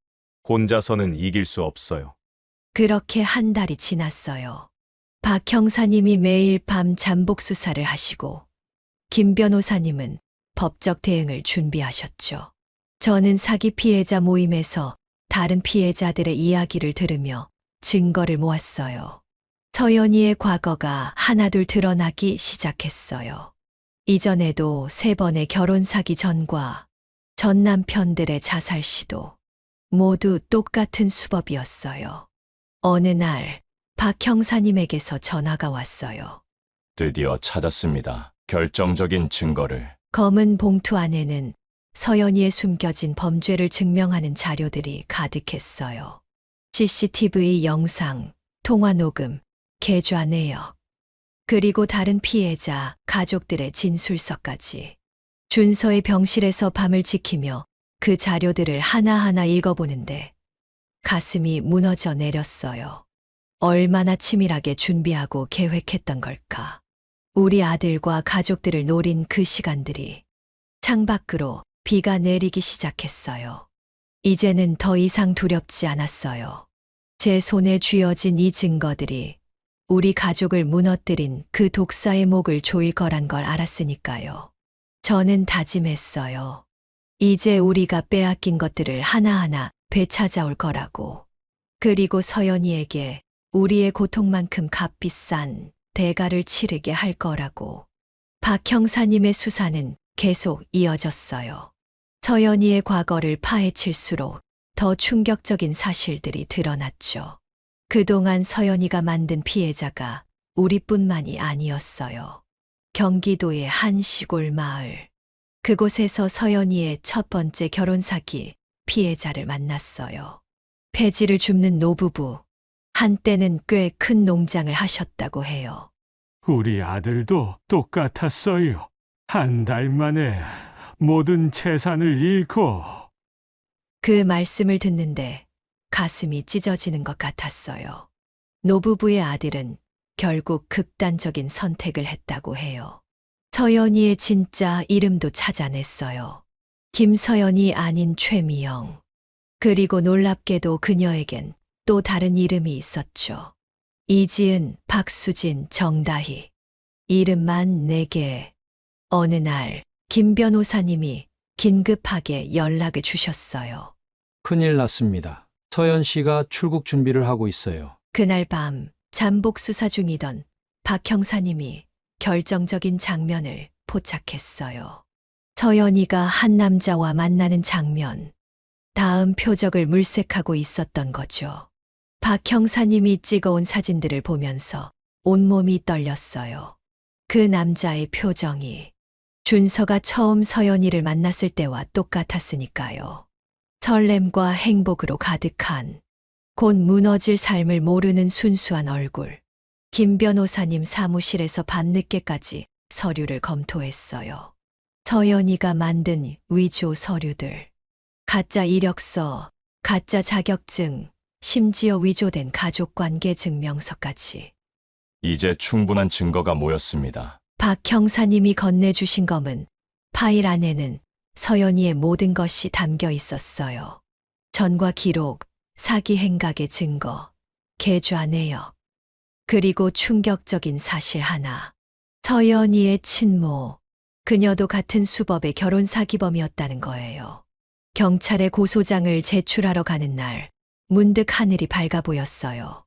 혼자서는 이길 수 없어요. 그렇게 한 달이 지났어요. 박 형사님이 매일 밤 잠복 수사를 하시고 김 변호사님은 법적 대응을 준비하셨죠. 저는 사기 피해자 모임에서 다른 피해자들의 이야기를 들으며 증거를 모았어요. 서연이의 과거가 하나둘 드러나기 시작했어요. 이전에도 3번의 결혼 사기 전과 전 남편들의 자살 시도, 모두 똑같은 수법이었어요. 어느 날 박 형사님에게서 전화가 왔어요. 드디어 찾았습니다. 결정적인 증거를. 검은 봉투 안에는 서연이의 숨겨진 범죄를 증명하는 자료들이 가득했어요. CCTV 영상, 통화 녹음, 계좌 내역, 그리고 다른 피해자, 가족들의 진술서까지. 준서의 병실에서 밤을 지키며 그 자료들을 하나하나 읽어보는데 가슴이 무너져 내렸어요. 얼마나 치밀하게 준비하고 계획했던 걸까. 우리 아들과 가족들을 노린 그 시간들이. 창밖으로 비가 내리기 시작했어요. 이제는 더 이상 두렵지 않았어요. 제 손에 쥐어진 이 증거들이 우리 가족을 무너뜨린 그 독사의 목을 조일 거란 걸 알았으니까요. 저는 다짐했어요. 이제 우리가 빼앗긴 것들을 하나하나 되찾아올 거라고. 그리고 서연이에게 우리의 고통만큼 값비싼 대가를 치르게 할 거라고. 박 형사님의 수사는 계속 이어졌어요. 서연이의 과거를 파헤칠수록 더 충격적인 사실들이 드러났죠. 그동안 서연이가 만든 피해자가 우리뿐만이 아니었어요. 경기도의 한 시골 마을. 그곳에서 서연이의 첫 번째 결혼 사기 피해자를 만났어요. 폐지를 줍는 노부부. 한때는 꽤 큰 농장을 하셨다고 해요. 우리 아들도 똑같았어요. 한 달 만에 모든 재산을 잃고. 그 말씀을 듣는데 가슴이 찢어지는 것 같았어요. 노부부의 아들은 결국 극단적인 선택을 했다고 해요. 서연이의 진짜 이름도 찾아냈어요. 김서연이 아닌 최미영. 그리고 놀랍게도 그녀에겐 또 다른 이름이 있었죠. 이지은, 박수진, 정다희. 이름만 4개. 어느 날 김 변호사님이 긴급하게 연락을 주셨어요. 큰일 났습니다. 서연 씨가 출국 준비를 하고 있어요. 그날 밤 잠복 수사 중이던 박 형사님이 결정적인 장면을 포착했어요. 서연이가 한 남자와 만나는 장면. 다음 표적을 물색하고 있었던 거죠. 박 형사님이 찍어온 사진들을 보면서 온몸이 떨렸어요. 그 남자의 표정이 준서가 처음 서연이를 만났을 때와 똑같았으니까요. 설렘과 행복으로 가득한, 곧 무너질 삶을 모르는 순수한 얼굴. 김 변호사님 사무실에서 밤늦게까지 서류를 검토했어요. 서연이가 만든 위조 서류들. 가짜 이력서, 가짜 자격증, 심지어 위조된 가족관계 증명서까지. 이제 충분한 증거가 모였습니다. 박 형사님이 건네주신 검은 파일 안에는 서연이의 모든 것이 담겨 있었어요. 전과 기록, 사기 행각의 증거, 계좌 내역. 그리고 충격적인 사실 하나. 서연이의 친모. 그녀도 같은 수법의 결혼 사기범이었다는 거예요. 경찰에 고소장을 제출하러 가는 날, 문득 하늘이 밝아 보였어요.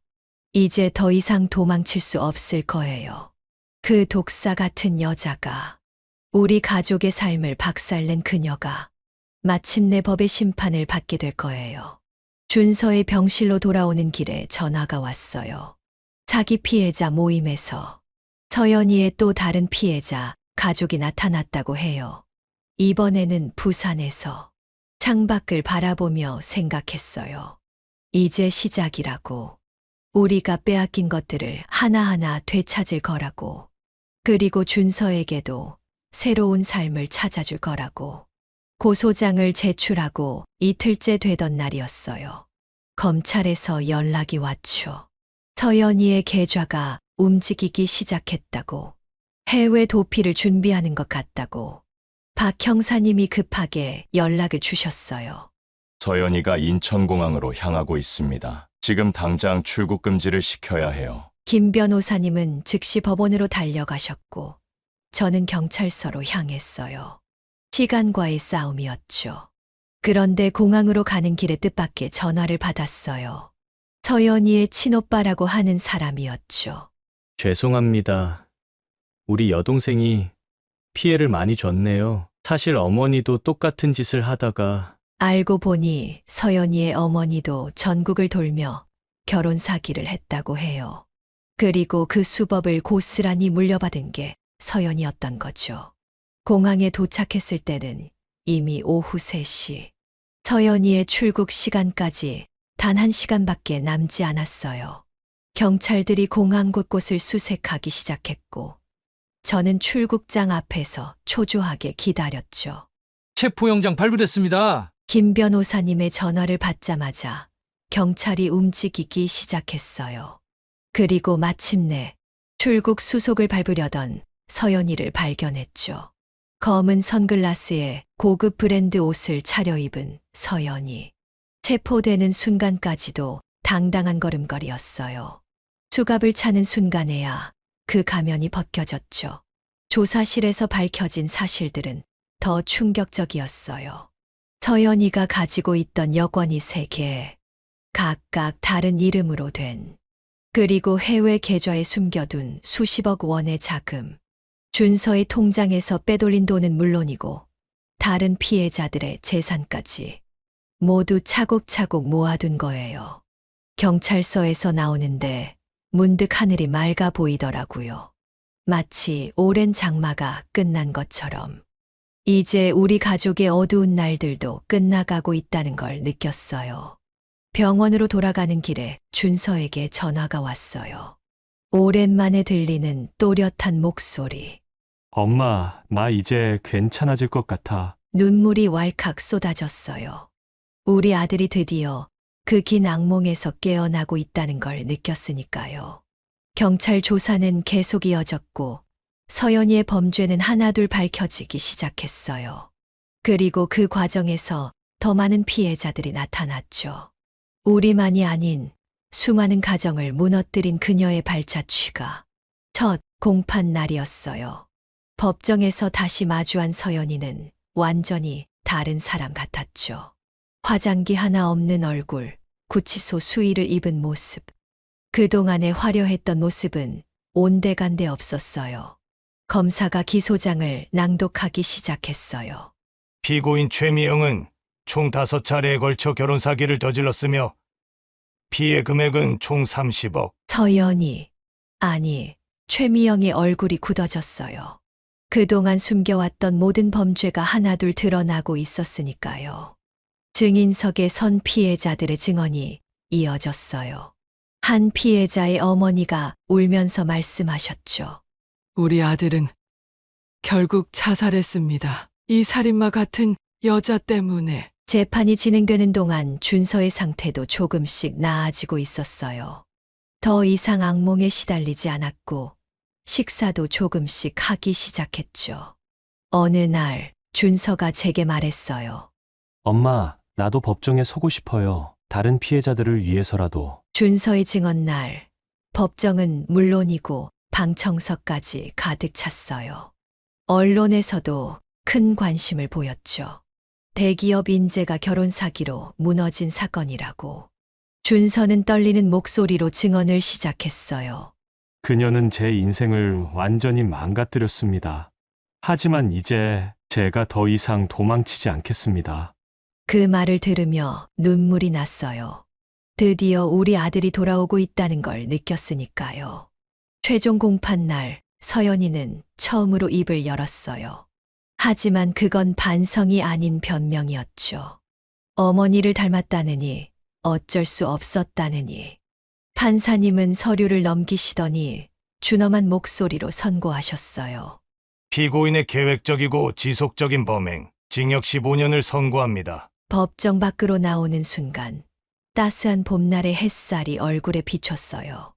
이제 더 이상 도망칠 수 없을 거예요. 그 독사 같은 여자가, 우리 가족의 삶을 박살낸 그녀가 마침내 법의 심판을 받게 될 거예요. 준서의 병실로 돌아오는 길에 전화가 왔어요. 사기 피해자 모임에서 서연이의 또 다른 피해자, 가족이 나타났다고 해요. 이번에는 부산에서. 창밖을 바라보며 생각했어요. 이제 시작이라고. 우리가 빼앗긴 것들을 하나하나 되찾을 거라고. 그리고 준서에게도 새로운 삶을 찾아줄 거라고. 고소장을 제출하고 이틀째 되던 날이었어요. 검찰에서 연락이 왔죠. 서연이의 계좌가 움직이기 시작했다고. 해외 도피를 준비하는 것 같다고. 박 형사님이 급하게 연락을 주셨어요. 서연이가 인천공항으로 향하고 있습니다. 지금 당장 출국 금지를 시켜야 해요. 김 변호사님은 즉시 법원으로 달려가셨고, 저는 경찰서로 향했어요. 시간과의 싸움이었죠. 그런데 공항으로 가는 길에 뜻밖의 전화를 받았어요. 서연이의 친오빠라고 하는 사람이었죠. 죄송합니다. 우리 여동생이 피해를 많이 줬네요. 사실 어머니도 똑같은 짓을 하다가. 알고 보니 서연이의 어머니도 전국을 돌며 결혼 사기를 했다고 해요. 그리고 그 수법을 고스란히 물려받은 게 서연이었던 거죠. 공항에 도착했을 때는 이미 오후 3시. 서연이의 출국 시간까지 단 1시간밖에 남지 않았어요. 경찰들이 공항 곳곳을 수색하기 시작했고, 저는 출국장 앞에서 초조하게 기다렸죠. 체포영장 발부됐습니다. 김 변호사님의 전화를 받자마자 경찰이 움직이기 시작했어요. 그리고 마침내 출국 수속을 밟으려던 서연이를 발견했죠. 검은 선글라스에 고급 브랜드 옷을 차려입은 서연이. 체포되는 순간까지도 당당한 걸음걸이였어요. 수갑을 차는 순간에야 그 가면이 벗겨졌죠. 조사실에서 밝혀진 사실들은 더 충격적이었어요. 서연이가 가지고 있던 여권이 3개, 각각 다른 이름으로 된, 그리고 해외 계좌에 숨겨둔 수십억 원의 자금, 준서의 통장에서 빼돌린 돈은 물론이고 다른 피해자들의 재산까지 모두 차곡차곡 모아둔 거예요. 경찰서에서 나오는데 문득 하늘이 맑아 보이더라고요. 마치 오랜 장마가 끝난 것처럼. 이제 우리 가족의 어두운 날들도 끝나가고 있다는 걸 느꼈어요. 병원으로 돌아가는 길에 준서에게 전화가 왔어요. 오랜만에 들리는 또렷한 목소리. 엄마, 나 이제 괜찮아질 것 같아. 눈물이 왈칵 쏟아졌어요. 우리 아들이 드디어 그 긴 악몽에서 깨어나고 있다는 걸 느꼈으니까요. 경찰 조사는 계속 이어졌고 서연이의 범죄는 하나둘 밝혀지기 시작했어요. 그리고 그 과정에서 더 많은 피해자들이 나타났죠. 우리만이 아닌 수많은 가정을 무너뜨린 그녀의 발자취가 첫 공판 날이었어요. 법정에서 다시 마주한 서연이는 완전히 다른 사람 같았죠. 화장기 하나 없는 얼굴, 구치소 수의를 입은 모습. 그동안의 화려했던 모습은 온데간데 없었어요. 검사가 기소장을 낭독하기 시작했어요. 피고인 최미영은 총 5차례에 걸쳐 결혼 사기를 저질렀으며 피해 금액은 총 30억. 서연이, 아니, 최미영의 얼굴이 굳어졌어요. 그동안 숨겨왔던 모든 범죄가 하나둘 드러나고 있었으니까요. 증인석에 선 피해자들의 증언이 이어졌어요. 한 피해자의 어머니가 울면서 말씀하셨죠. 우리 아들은 결국 자살했습니다. 이 살인마 같은 여자 때문에. 재판이 진행되는 동안 준서의 상태도 조금씩 나아지고 있었어요. 더 이상 악몽에 시달리지 않았고 식사도 조금씩 하기 시작했죠. 어느 날 준서가 제게 말했어요. 엄마, 나도 법정에 서고 싶어요. 다른 피해자들을 위해서라도. 준서의 증언날, 법정은 물론이고 방청석까지 가득 찼어요. 언론에서도 큰 관심을 보였죠. 대기업 인재가 결혼 사기로 무너진 사건이라고. 준서는 떨리는 목소리로 증언을 시작했어요. 그녀는 제 인생을 완전히 망가뜨렸습니다. 하지만 이제 제가 더 이상 도망치지 않겠습니다. 그 말을 들으며 눈물이 났어요. 드디어 우리 아들이 돌아오고 있다는 걸 느꼈으니까요. 최종 공판 날 서연이는 처음으로 입을 열었어요. 하지만 그건 반성이 아닌 변명이었죠. 어머니를 닮았다느니 어쩔 수 없었다느니. 판사님은 서류를 넘기시더니 준엄한 목소리로 선고하셨어요. 피고인의 계획적이고 지속적인 범행, 징역 15년을 선고합니다. 법정 밖으로 나오는 순간 따스한 봄날의 햇살이 얼굴에 비쳤어요.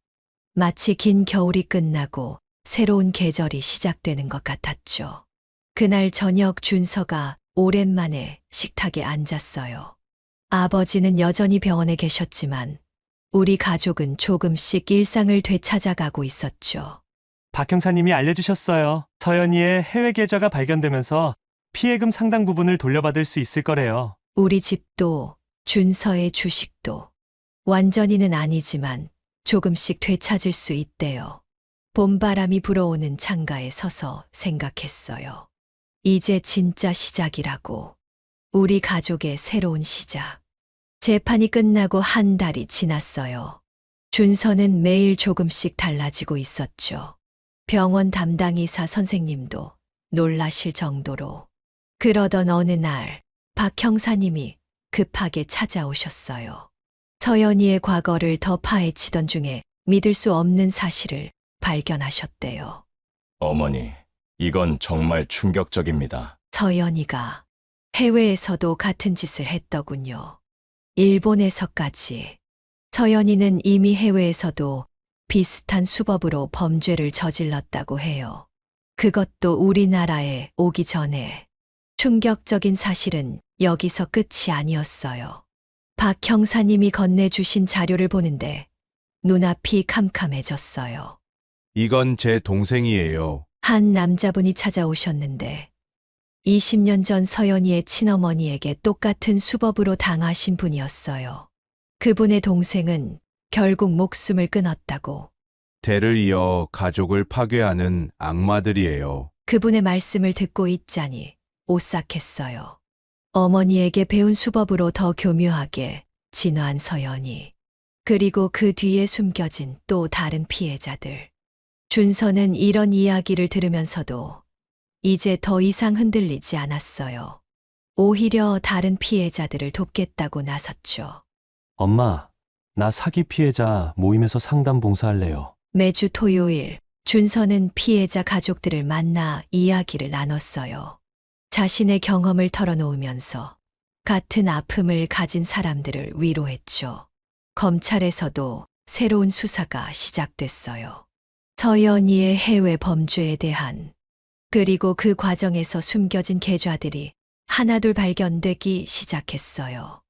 마치 긴 겨울이 끝나고 새로운 계절이 시작되는 것 같았죠. 그날 저녁 준서가 오랜만에 식탁에 앉았어요. 아버지는 여전히 병원에 계셨지만 우리 가족은 조금씩 일상을 되찾아가고 있었죠. 박 형사님이 알려주셨어요. 서연이의 해외 계좌가 발견되면서 피해금 상당 부분을 돌려받을 수 있을 거래요. 우리 집도 준서의 주식도 완전히는 아니지만 조금씩 되찾을 수 있대요. 봄바람이 불어오는 창가에 서서 생각했어요. 이제 진짜 시작이라고. 우리 가족의 새로운 시작. 재판이 끝나고 한 달이 지났어요. 준서는 매일 조금씩 달라지고 있었죠. 병원 담당 의사 선생님도 놀라실 정도로. 그러던 어느 날 박 형사님이 급하게 찾아오셨어요. 서연이의 과거를 더 파헤치던 중에 믿을 수 없는 사실을 발견하셨대요. 어머니, 이건 정말 충격적입니다. 서연이가 해외에서도 같은 짓을 했더군요. 일본에서까지. 서연이는 이미 해외에서도 비슷한 수법으로 범죄를 저질렀다고 해요. 그것도 우리나라에 오기 전에. 충격적인 사실은 여기서 끝이 아니었어요. 박 형사님이 건네주신 자료를 보는데 눈앞이 캄캄해졌어요. 이건 제 동생이에요. 한 남자분이 찾아오셨는데 20년 전 서연이의 친어머니에게 똑같은 수법으로 당하신 분이었어요. 그분의 동생은 결국 목숨을 끊었다고. 대를 이어 가족을 파괴하는 악마들이에요. 그분의 말씀을 듣고 있자니 오싹했어요. 어머니에게 배운 수법으로 더 교묘하게 진화한 서연이. 그리고 그 뒤에 숨겨진 또 다른 피해자들. 준서는 이런 이야기를 들으면서도 이제 더 이상 흔들리지 않았어요. 오히려 다른 피해자들을 돕겠다고 나섰죠. 엄마, 나 사기 피해자 모임에서 상담 봉사할래요. 매주 토요일 준서는 피해자 가족들을 만나 이야기를 나눴어요. 자신의 경험을 털어놓으면서 같은 아픔을 가진 사람들을 위로했죠. 검찰에서도 새로운 수사가 시작됐어요. 서연이의 해외 범죄에 대한, 그리고 그 과정에서 숨겨진 계좌들이 하나둘 발견되기 시작했어요.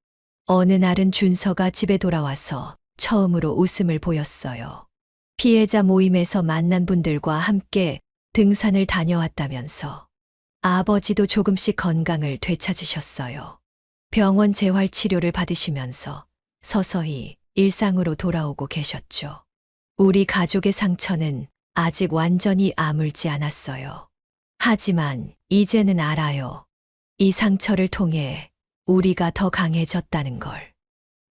어느 날은 준서가 집에 돌아와서 처음으로 웃음을 보였어요. 피해자 모임에서 만난 분들과 함께 등산을 다녀왔다면서 아버지도 조금씩 건강을 되찾으셨어요. 병원 재활 치료를 받으시면서 서서히 일상으로 돌아오고 계셨죠. 우리 가족의 상처는 아직 완전히 아물지 않았어요. 하지만 이제는 알아요. 이 상처를 통해 우리가 더 강해졌다는 걸.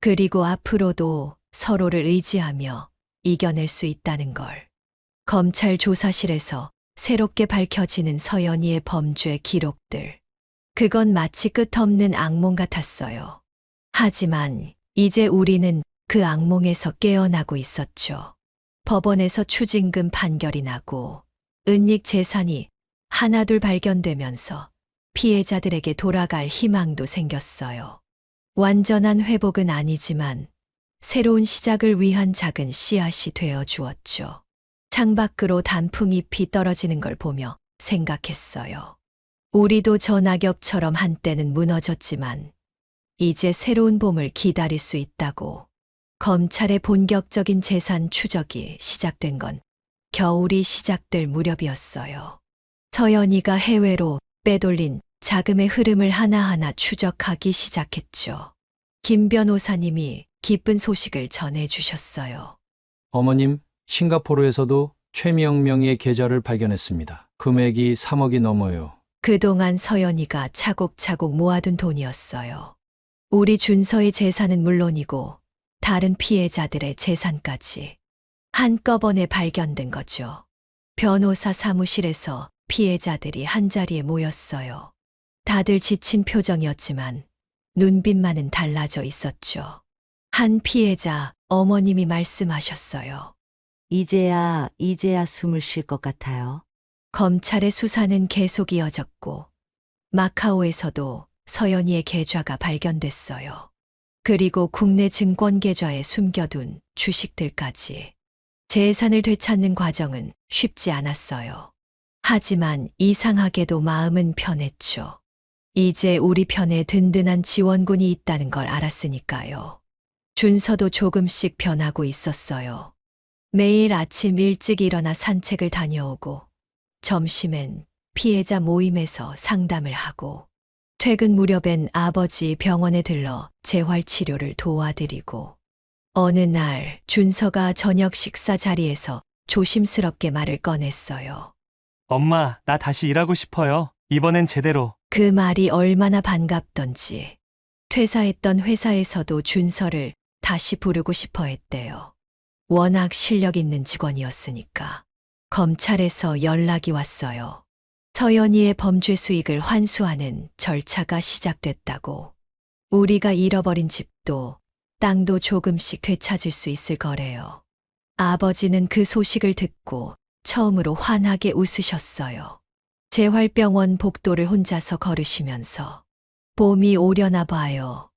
그리고 앞으로도 서로를 의지하며 이겨낼 수 있다는 걸. 검찰 조사실에서 새롭게 밝혀지는 서연이의 범죄 기록들. 그건 마치 끝없는 악몽 같았어요. 하지만 이제 우리는 그 악몽에서 깨어나고 있었죠. 법원에서 추징금 판결이 나고 은닉 재산이 하나둘 발견되면서 피해자들에게 돌아갈 희망도 생겼어요. 완전한 회복은 아니지만 새로운 시작을 위한 작은 씨앗이 되어 주었죠. 창밖으로 단풍잎이 떨어지는 걸 보며 생각했어요. 우리도 저 낙엽처럼 한때는 무너졌지만 이제 새로운 봄을 기다릴 수 있다고. 검찰의 본격적인 재산 추적이 시작된 건 겨울이 시작될 무렵이었어요. 서연이가 해외로 빼돌린 자금의 흐름을 하나하나 추적하기 시작했죠. 김 변호사님이 기쁜 소식을 전해주셨어요. 어머님, 싱가포르에서도 최미영 명의의 계좌를 발견했습니다. 금액이 3억이 넘어요. 그동안 서연이가 차곡차곡 모아둔 돈이었어요. 우리 준서의 재산은 물론이고 다른 피해자들의 재산까지 한꺼번에 발견된 거죠. 변호사 사무실에서 피해자들이 한자리에 모였어요. 다들 지친 표정이었지만 눈빛만은 달라져 있었죠. 한 피해자 어머님이 말씀하셨어요. 이제야 숨을 쉴 것 같아요. 검찰의 수사는 계속 이어졌고 마카오에서도 서연이의 계좌가 발견됐어요. 그리고 국내 증권 계좌에 숨겨둔 주식들까지. 재산을 되찾는 과정은 쉽지 않았어요. 하지만 이상하게도 마음은 편했죠. 이제 우리 편에 든든한 지원군이 있다는 걸 알았으니까요. 준서도 조금씩 변하고 있었어요. 매일 아침 일찍 일어나 산책을 다녀오고 점심엔 피해자 모임에서 상담을 하고 퇴근 무렵엔 아버지 병원에 들러 재활치료를 도와드리고 어느 날 준서가 저녁 식사 자리에서 조심스럽게 말을 꺼냈어요. 엄마, 나 다시 일하고 싶어요. 이번엔 제대로. 그 말이 얼마나 반갑던지 퇴사했던 회사에서도 준서를 다시 부르고 싶어 했대요. 워낙 실력 있는 직원이었으니까. 검찰에서 연락이 왔어요. 서연이의 범죄 수익을 환수하는 절차가 시작됐다고. 우리가 잃어버린 집도 땅도 조금씩 되찾을 수 있을 거래요. 아버지는 그 소식을 듣고 처음으로 환하게 웃으셨어요. 재활병원 복도를 혼자서 걸으시면서 봄이 오려나 봐요.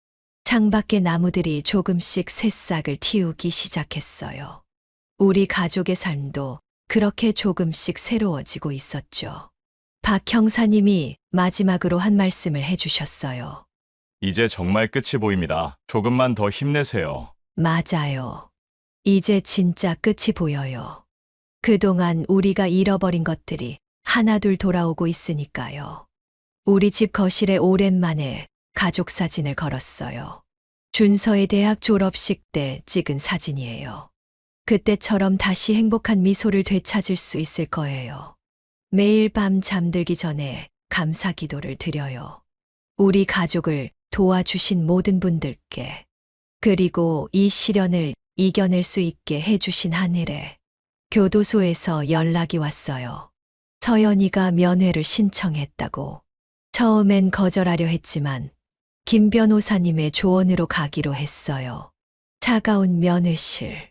창밖에 나무들이 조금씩 새싹을 틔우기 시작했어요. 우리 가족의 삶도 그렇게 조금씩 새로워지고 있었죠. 박 형사님이 마지막으로 한 말씀을 해주셨어요. 이제 정말 끝이 보입니다. 조금만 더 힘내세요. 맞아요. 이제 진짜 끝이 보여요. 그동안 우리가 잃어버린 것들이 하나둘 돌아오고 있으니까요. 우리 집 거실에 오랜만에 가족 사진을 걸었어요. 준서의 대학 졸업식 때 찍은 사진이에요. 그때처럼 다시 행복한 미소를 되찾을 수 있을 거예요. 매일 밤 잠들기 전에 감사 기도를 드려요. 우리 가족을 도와주신 모든 분들께, 그리고 이 시련을 이겨낼 수 있게 해주신 하늘에. 교도소에서 연락이 왔어요. 서연이가 면회를 신청했다고. 처음엔 거절하려 했지만 김 변호사님의 조언으로 가기로 했어요. 차가운 면회실.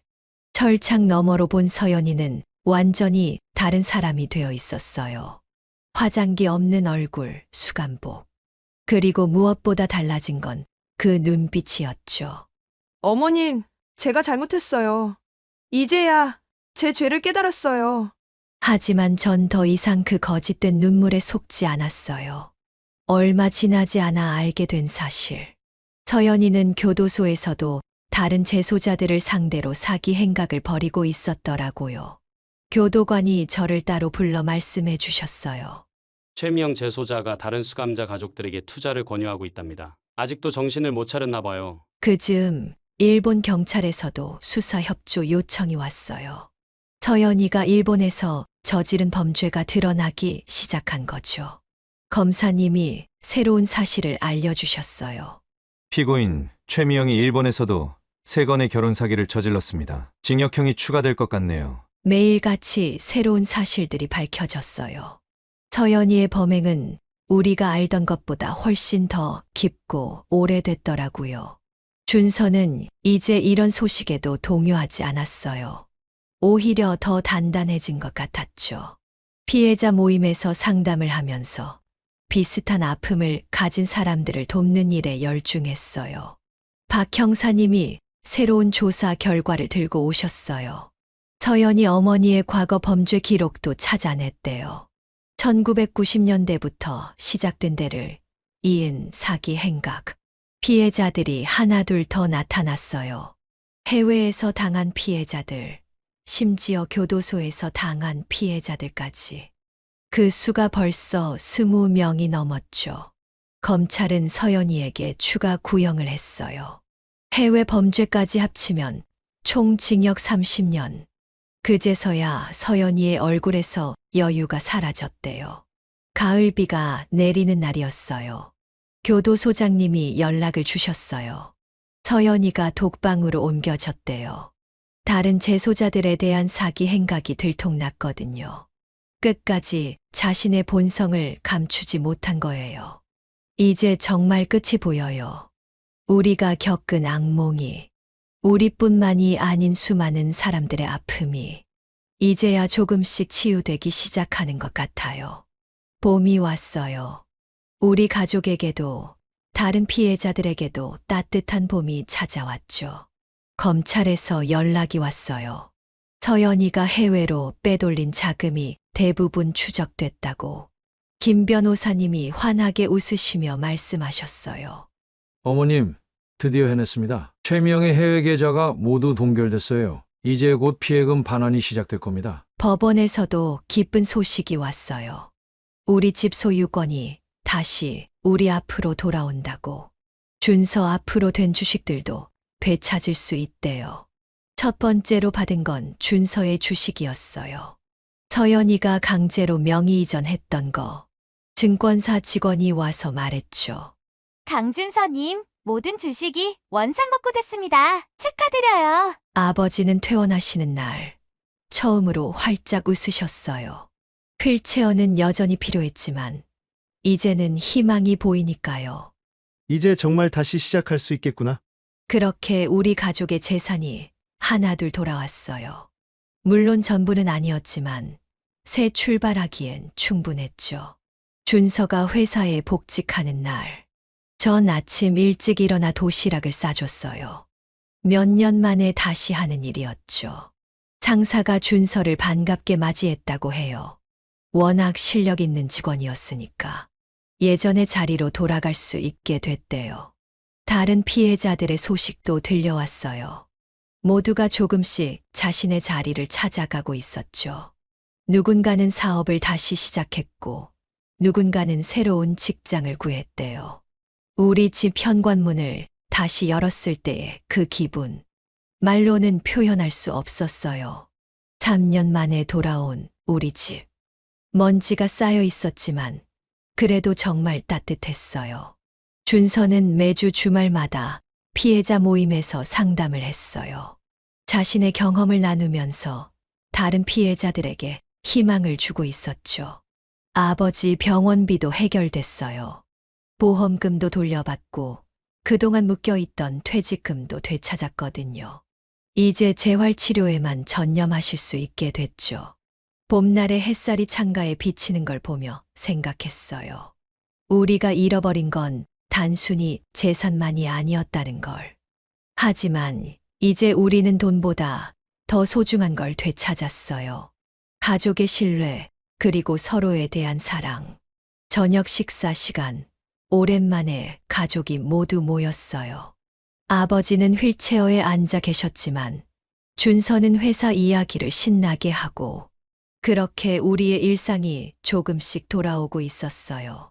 철창 너머로 본 서연이는 완전히 다른 사람이 되어 있었어요. 화장기 없는 얼굴, 수감복. 그리고 무엇보다 달라진 건 그 눈빛이었죠. 어머님, 제가 잘못했어요. 이제야 제 죄를 깨달았어요. 하지만 전 더 이상 그 거짓된 눈물에 속지 않았어요. 얼마 지나지 않아 알게 된 사실. 서연이는 교도소에서도 다른 재소자들을 상대로 사기 행각을 벌이고 있었더라고요. 교도관이 저를 따로 불러 말씀해 주셨어요. 최미영 재소자가 다른 수감자 가족들에게 투자를 권유하고 있답니다. 아직도 정신을 못 차렸나 봐요. 그 즈음 일본 경찰에서도 수사 협조 요청이 왔어요. 서연이가 일본에서 저지른 범죄가 드러나기 시작한 거죠. 검사님이 새로운 사실을 알려주셨어요. 피고인 최미영이 일본에서도 3건의 결혼 사기를 저질렀습니다. 징역형이 추가될 것 같네요. 매일같이 새로운 사실들이 밝혀졌어요. 서연이의 범행은 우리가 알던 것보다 훨씬 더 깊고 오래됐더라고요. 준서는 이제 이런 소식에도 동요하지 않았어요. 오히려 더 단단해진 것 같았죠. 피해자 모임에서 상담을 하면서 비슷한 아픔을 가진 사람들을 돕는 일에 열중했어요. 박 형사님이 새로운 조사 결과를 들고 오셨어요. 서연이 어머니의 과거 범죄 기록도 찾아냈대요. 1990년대부터 시작된 데를 이은 사기 행각. 피해자들이 하나둘 더 나타났어요. 해외에서 당한 피해자들, 심지어 교도소에서 당한 피해자들까지. 그 수가 벌써 20명이 넘었죠. 검찰은 서연이에게 추가 구형을 했어요. 해외 범죄까지 합치면 총 징역 30년. 그제서야 서연이의 얼굴에서 여유가 사라졌대요. 가을비가 내리는 날이었어요. 교도소장님이 연락을 주셨어요. 서연이가 독방으로 옮겨졌대요. 다른 재소자들에 대한 사기 행각이 들통났거든요. 끝까지 자신의 본성을 감추지 못한 거예요. 이제 정말 끝이 보여요. 우리가 겪은 악몽이, 우리뿐만이 아닌 수많은 사람들의 아픔이 이제야 조금씩 치유되기 시작하는 것 같아요. 봄이 왔어요. 우리 가족에게도 다른 피해자들에게도 따뜻한 봄이 찾아왔죠. 검찰에서 연락이 왔어요. 서연이가 해외로 빼돌린 자금이 대부분 추적됐다고. 김 변호사님이 환하게 웃으시며 말씀하셨어요. 어머님, 드디어 해냈습니다. 최미영의 해외 계좌가 모두 동결됐어요. 이제 곧 피해금 반환이 시작될 겁니다. 법원에서도 기쁜 소식이 왔어요. 우리 집 소유권이 다시 우리 앞으로 돌아온다고. 준서 앞으로 된 주식들도 되찾을 수 있대요. 첫 번째로 받은 건 준서의 주식이었어요. 서연이가 강제로 명의 이전했던 거. 증권사 직원이 와서 말했죠. 강준서님, 모든 주식이 원상복구 됐습니다. 축하드려요. 아버지는 퇴원하시는 날 처음으로 활짝 웃으셨어요. 휠체어는 여전히 필요했지만 이제는 희망이 보이니까요. 이제 정말 다시 시작할 수 있겠구나. 그렇게 우리 가족의 재산이 하나둘 돌아왔어요. 물론 전부는 아니었지만 새 출발하기엔 충분했죠. 준서가 회사에 복직하는 날, 전 아침 일찍 일어나 도시락을 싸줬어요. 몇 년 만에 다시 하는 일이었죠. 상사가 준서를 반갑게 맞이했다고 해요. 워낙 실력 있는 직원이었으니까. 예전의 자리로 돌아갈 수 있게 됐대요. 다른 피해자들의 소식도 들려왔어요. 모두가 조금씩 자신의 자리를 찾아가고 있었죠. 누군가는 사업을 다시 시작했고, 누군가는 새로운 직장을 구했대요. 우리 집 현관문을 다시 열었을 때의 그 기분. 말로는 표현할 수 없었어요. 3년 만에 돌아온 우리 집. 먼지가 쌓여 있었지만, 그래도 정말 따뜻했어요. 준서는 매주 주말마다 피해자 모임에서 상담을 했어요. 자신의 경험을 나누면서 다른 피해자들에게 희망을 주고 있었죠. 아버지 병원비도 해결됐어요. 보험금도 돌려받고 그동안 묶여있던 퇴직금도 되찾았거든요. 이제 재활치료에만 전념하실 수 있게 됐죠. 봄날의 햇살이 창가에 비치는 걸 보며 생각했어요. 우리가 잃어버린 건 단순히 재산만이 아니었다는 걸. 하지만 이제 우리는 돈보다 더 소중한 걸 되찾았어요. 가족의 신뢰, 그리고 서로에 대한 사랑. 저녁 식사 시간, 오랜만에 가족이 모두 모였어요. 아버지는 휠체어에 앉아 계셨지만 준서는 회사 이야기를 신나게 하고 그렇게 우리의 일상이 조금씩 돌아오고 있었어요.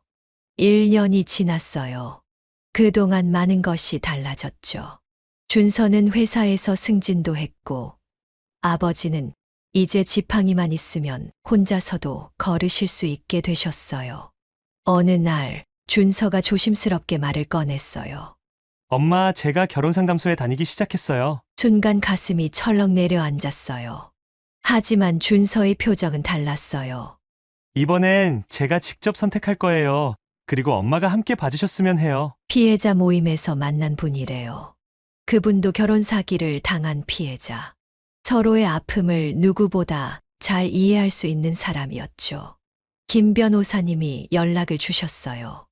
1년이 지났어요. 그동안 많은 것이 달라졌죠. 준서는 회사에서 승진도 했고 아버지는 이제 지팡이만 있으면 혼자서도 걸으실 수 있게 되셨어요. 어느 날 준서가 조심스럽게 말을 꺼냈어요. 엄마, 제가 결혼상담소에 다니기 시작했어요. 순간 가슴이 철렁 내려앉았어요. 하지만 준서의 표정은 달랐어요. 이번엔 제가 직접 선택할 거예요. 그리고 엄마가 함께 봐주셨으면 해요. 피해자 모임에서 만난 분이래요. 그분도 결혼 사기를 당한 피해자. 서로의 아픔을 누구보다 잘 이해할 수 있는 사람이었죠. 김 변호사님이 연락을 주셨어요.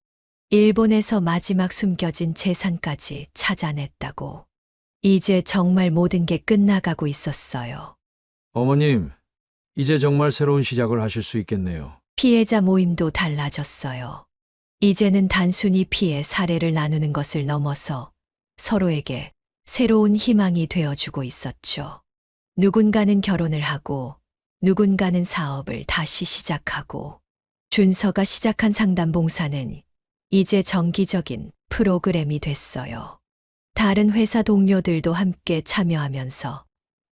일본에서 마지막 숨겨진 재산까지 찾아냈다고. 이제 정말 모든 게 끝나가고 있었어요. 어머님, 이제 정말 새로운 시작을 하실 수 있겠네요. 피해자 모임도 달라졌어요. 이제는 단순히 피해 사례를 나누는 것을 넘어서 서로에게 새로운 희망이 되어주고 있었죠. 누군가는 결혼을 하고 누군가는 사업을 다시 시작하고 준서가 시작한 상담 봉사는 이제 정기적인 프로그램이 됐어요. 다른 회사 동료들도 함께 참여하면서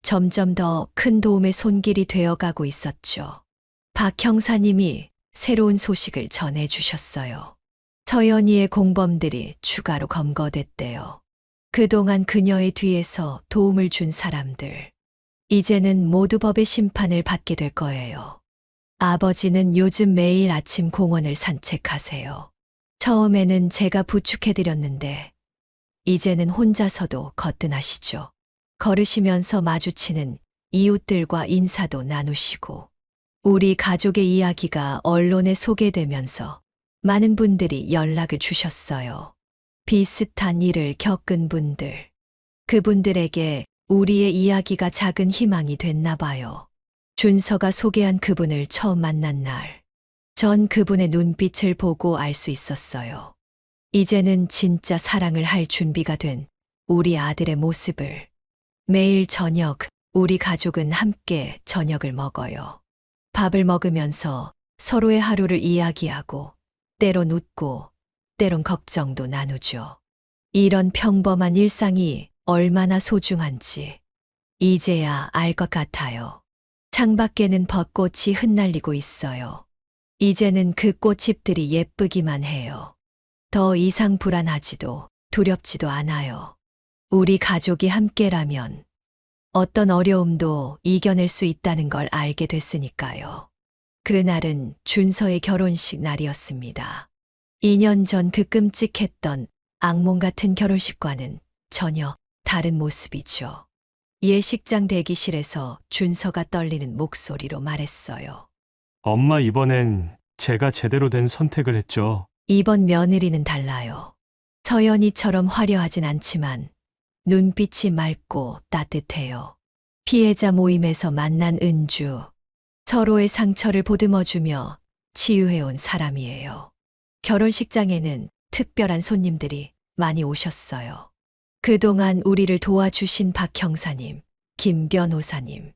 점점 더 큰 도움의 손길이 되어가고 있었죠. 박 형사님이 새로운 소식을 전해주셨어요. 서연이의 공범들이 추가로 검거됐대요. 그동안 그녀의 뒤에서 도움을 준 사람들. 이제는 모두 법의 심판을 받게 될 거예요. 아버지는 요즘 매일 아침 공원을 산책하세요. 처음에는 제가 부축해드렸는데 이제는 혼자서도 거뜬하시죠. 걸으시면서 마주치는 이웃들과 인사도 나누시고 우리 가족의 이야기가 언론에 소개되면서 많은 분들이 연락을 주셨어요. 비슷한 일을 겪은 분들. 그분들에게 우리의 이야기가 작은 희망이 됐나 봐요. 준서가 소개한 그분을 처음 만난 날, 전 그분의 눈빛을 보고 알 수 있었어요. 이제는 진짜 사랑을 할 준비가 된 우리 아들의 모습을. 매일 저녁, 우리 가족은 함께 저녁을 먹어요. 밥을 먹으면서 서로의 하루를 이야기하고, 때론 웃고, 때론 걱정도 나누죠. 이런 평범한 일상이 얼마나 소중한지 이제야 알 것 같아요. 창밖에는 벚꽃이 흩날리고 있어요. 이제는 그 꽃잎들이 예쁘기만 해요. 더 이상 불안하지도 두렵지도 않아요. 우리 가족이 함께라면 어떤 어려움도 이겨낼 수 있다는 걸 알게 됐으니까요. 그날은 준서의 결혼식 날이었습니다. 2년 전 그 끔찍했던 악몽 같은 결혼식과는 전혀 다른 모습이죠. 예식장 대기실에서 준서가 떨리는 목소리로 말했어요. 엄마, 이번엔 제가 제대로 된 선택을 했죠. 이번 며느리는 달라요. 서연이처럼 화려하진 않지만 눈빛이 맑고 따뜻해요. 피해자 모임에서 만난 은주. 서로의 상처를 보듬어주며 치유해온 사람이에요. 결혼식장에는 특별한 손님들이 많이 오셨어요. 그동안 우리를 도와주신 박 형사님, 김 변호사님,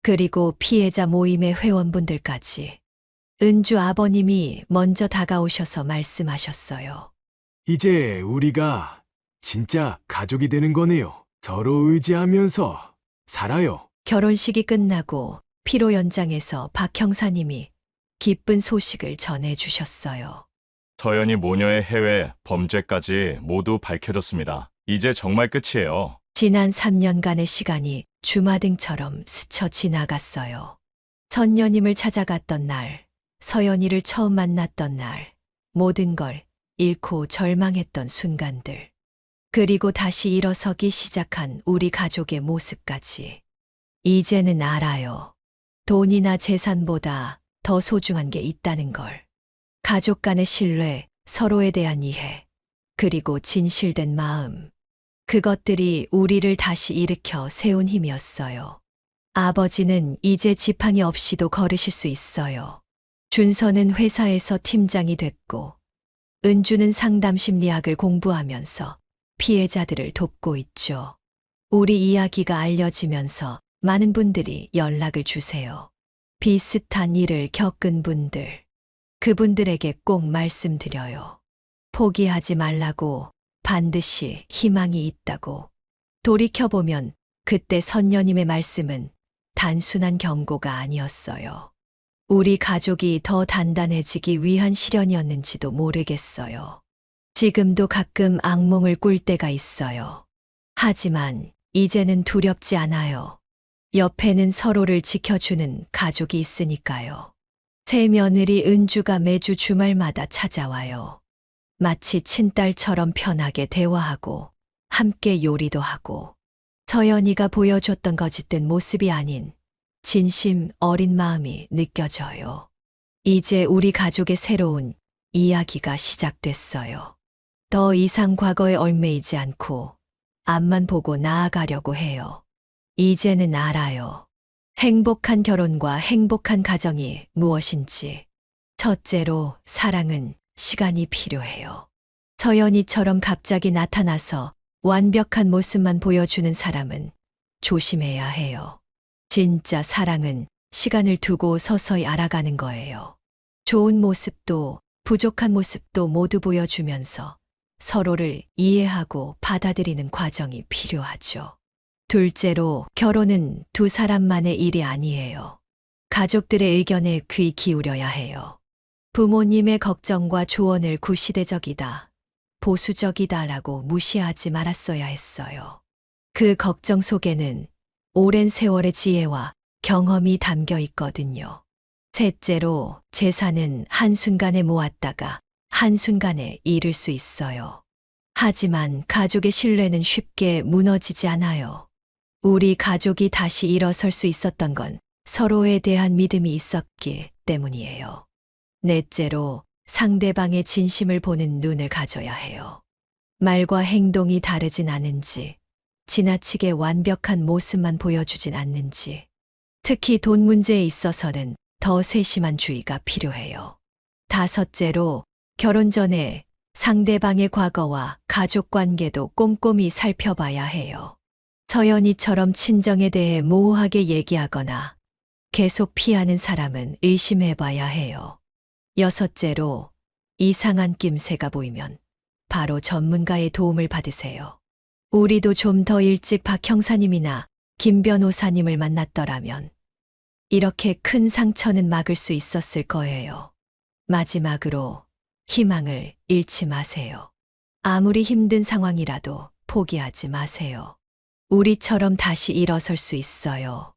그리고 피해자 모임의 회원분들까지 은주 아버님이 먼저 다가오셔서 말씀하셨어요. 이제 우리가 진짜 가족이 되는 거네요. 서로 의지하면서 살아요. 결혼식이 끝나고 피로 연장에서 박 형사님이 기쁜 소식을 전해 주셨어요. 서연이 모녀의 해외 범죄까지 모두 밝혀졌습니다. 이제 정말 끝이에요. 지난 3년간의 시간이 주마등처럼 스쳐 지나갔어요. 선녀님을 찾아갔던 날, 서연이를 처음 만났던 날, 모든 걸 잃고 절망했던 순간들. 그리고 다시 일어서기 시작한 우리 가족의 모습까지. 이제는 알아요. 돈이나 재산보다 더 소중한 게 있다는 걸. 가족 간의 신뢰, 서로에 대한 이해, 그리고 진실된 마음. 그것들이 우리를 다시 일으켜 세운 힘이었어요. 아버지는 이제 지팡이 없이도 걸으실 수 있어요. 준서는 회사에서 팀장이 됐고, 은주는 상담 심리학을 공부하면서 피해자들을 돕고 있죠. 우리 이야기가 알려지면서 많은 분들이 연락을 주세요. 비슷한 일을 겪은 분들. 그분들에게 꼭 말씀드려요. 포기하지 말라고, 반드시 희망이 있다고. 돌이켜보면 그때 선녀님의 말씀은 단순한 경고가 아니었어요. 우리 가족이 더 단단해지기 위한 시련이었는지도 모르겠어요. 지금도 가끔 악몽을 꿀 때가 있어요. 하지만 이제는 두렵지 않아요. 옆에는 서로를 지켜주는 가족이 있으니까요. 새 며느리 은주가 매주 주말마다 찾아와요. 마치 친딸처럼 편하게 대화하고 함께 요리도 하고 서연이가 보여줬던 거짓된 모습이 아닌 진심 어린 마음이 느껴져요. 이제 우리 가족의 새로운 이야기가 시작됐어요. 더 이상 과거에 얽매이지 않고 앞만 보고 나아가려고 해요. 이제는 알아요. 행복한 결혼과 행복한 가정이 무엇인지. 첫째로 사랑은 시간이 필요해요. 서연이처럼 갑자기 나타나서 완벽한 모습만 보여주는 사람은 조심해야 해요. 진짜 사랑은 시간을 두고 서서히 알아가는 거예요. 좋은 모습도 부족한 모습도 모두 보여주면서 서로를 이해하고 받아들이는 과정이 필요하죠. 둘째로 결혼은 두 사람만의 일이 아니에요. 가족들의 의견에 귀 기울여야 해요. 부모님의 걱정과 조언을 구시대적이다, 보수적이다라고 무시하지 말았어야 했어요. 그 걱정 속에는 오랜 세월의 지혜와 경험이 담겨 있거든요. 셋째로 재산은 한순간에 모았다가 한순간에 잃을 수 있어요. 하지만 가족의 신뢰는 쉽게 무너지지 않아요. 우리 가족이 다시 일어설 수 있었던 건 서로에 대한 믿음이 있었기 때문이에요. 넷째로 상대방의 진심을 보는 눈을 가져야 해요. 말과 행동이 다르진 않은지, 지나치게 완벽한 모습만 보여주진 않는지, 특히 돈 문제에 있어서는 더 세심한 주의가 필요해요. 다섯째로 결혼 전에 상대방의 과거와 가족 관계도 꼼꼼히 살펴봐야 해요. 서연이처럼 친정에 대해 모호하게 얘기하거나 계속 피하는 사람은 의심해봐야 해요. 여섯째로 이상한 낌새가 보이면 바로 전문가의 도움을 받으세요. 우리도 좀 더 일찍 박 형사님이나 김 변호사님을 만났더라면 이렇게 큰 상처는 막을 수 있었을 거예요. 마지막으로 희망을 잃지 마세요. 아무리 힘든 상황이라도 포기하지 마세요. 우리처럼 다시 일어설 수 있어요.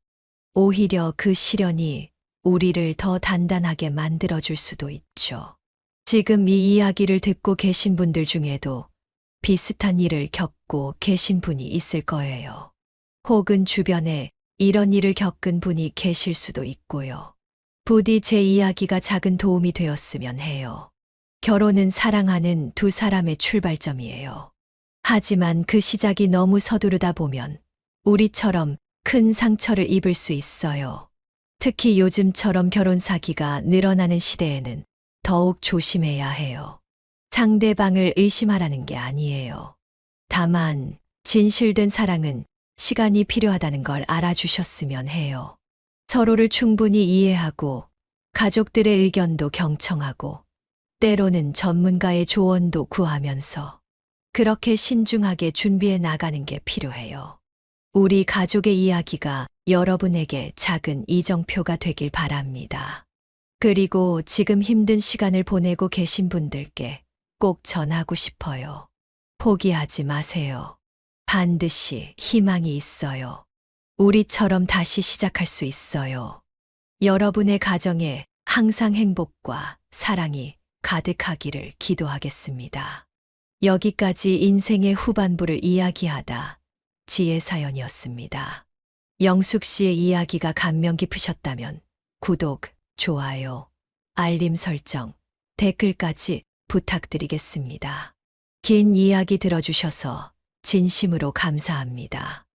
오히려 그 시련이 우리를 더 단단하게 만들어줄 수도 있죠. 지금 이 이야기를 듣고 계신 분들 중에도 비슷한 일을 겪고 계신 분이 있을 거예요. 혹은 주변에 이런 일을 겪은 분이 계실 수도 있고요. 부디 제 이야기가 작은 도움이 되었으면 해요. 결혼은 사랑하는 두 사람의 출발점이에요. 하지만 그 시작이 너무 서두르다 보면 우리처럼 큰 상처를 입을 수 있어요. 특히 요즘처럼 결혼 사기가 늘어나는 시대에는 더욱 조심해야 해요. 상대방을 의심하라는 게 아니에요. 다만 진실된 사랑은 시간이 필요하다는 걸 알아주셨으면 해요. 서로를 충분히 이해하고 가족들의 의견도 경청하고 때로는 전문가의 조언도 구하면서 그렇게 신중하게 준비해 나가는 게 필요해요. 우리 가족의 이야기가 여러분에게 작은 이정표가 되길 바랍니다. 그리고 지금 힘든 시간을 보내고 계신 분들께 꼭 전하고 싶어요. 포기하지 마세요. 반드시 희망이 있어요. 우리처럼 다시 시작할 수 있어요. 여러분의 가정에 항상 행복과 사랑이 가득하기를 기도하겠습니다. 여기까지 인생의 후반부를 이야기하다 지혜 사연이었습니다. 영숙 씨의 이야기가 감명 깊으셨다면 구독, 좋아요, 알림 설정, 댓글까지 부탁드리겠습니다. 긴 이야기 들어주셔서 진심으로 감사합니다.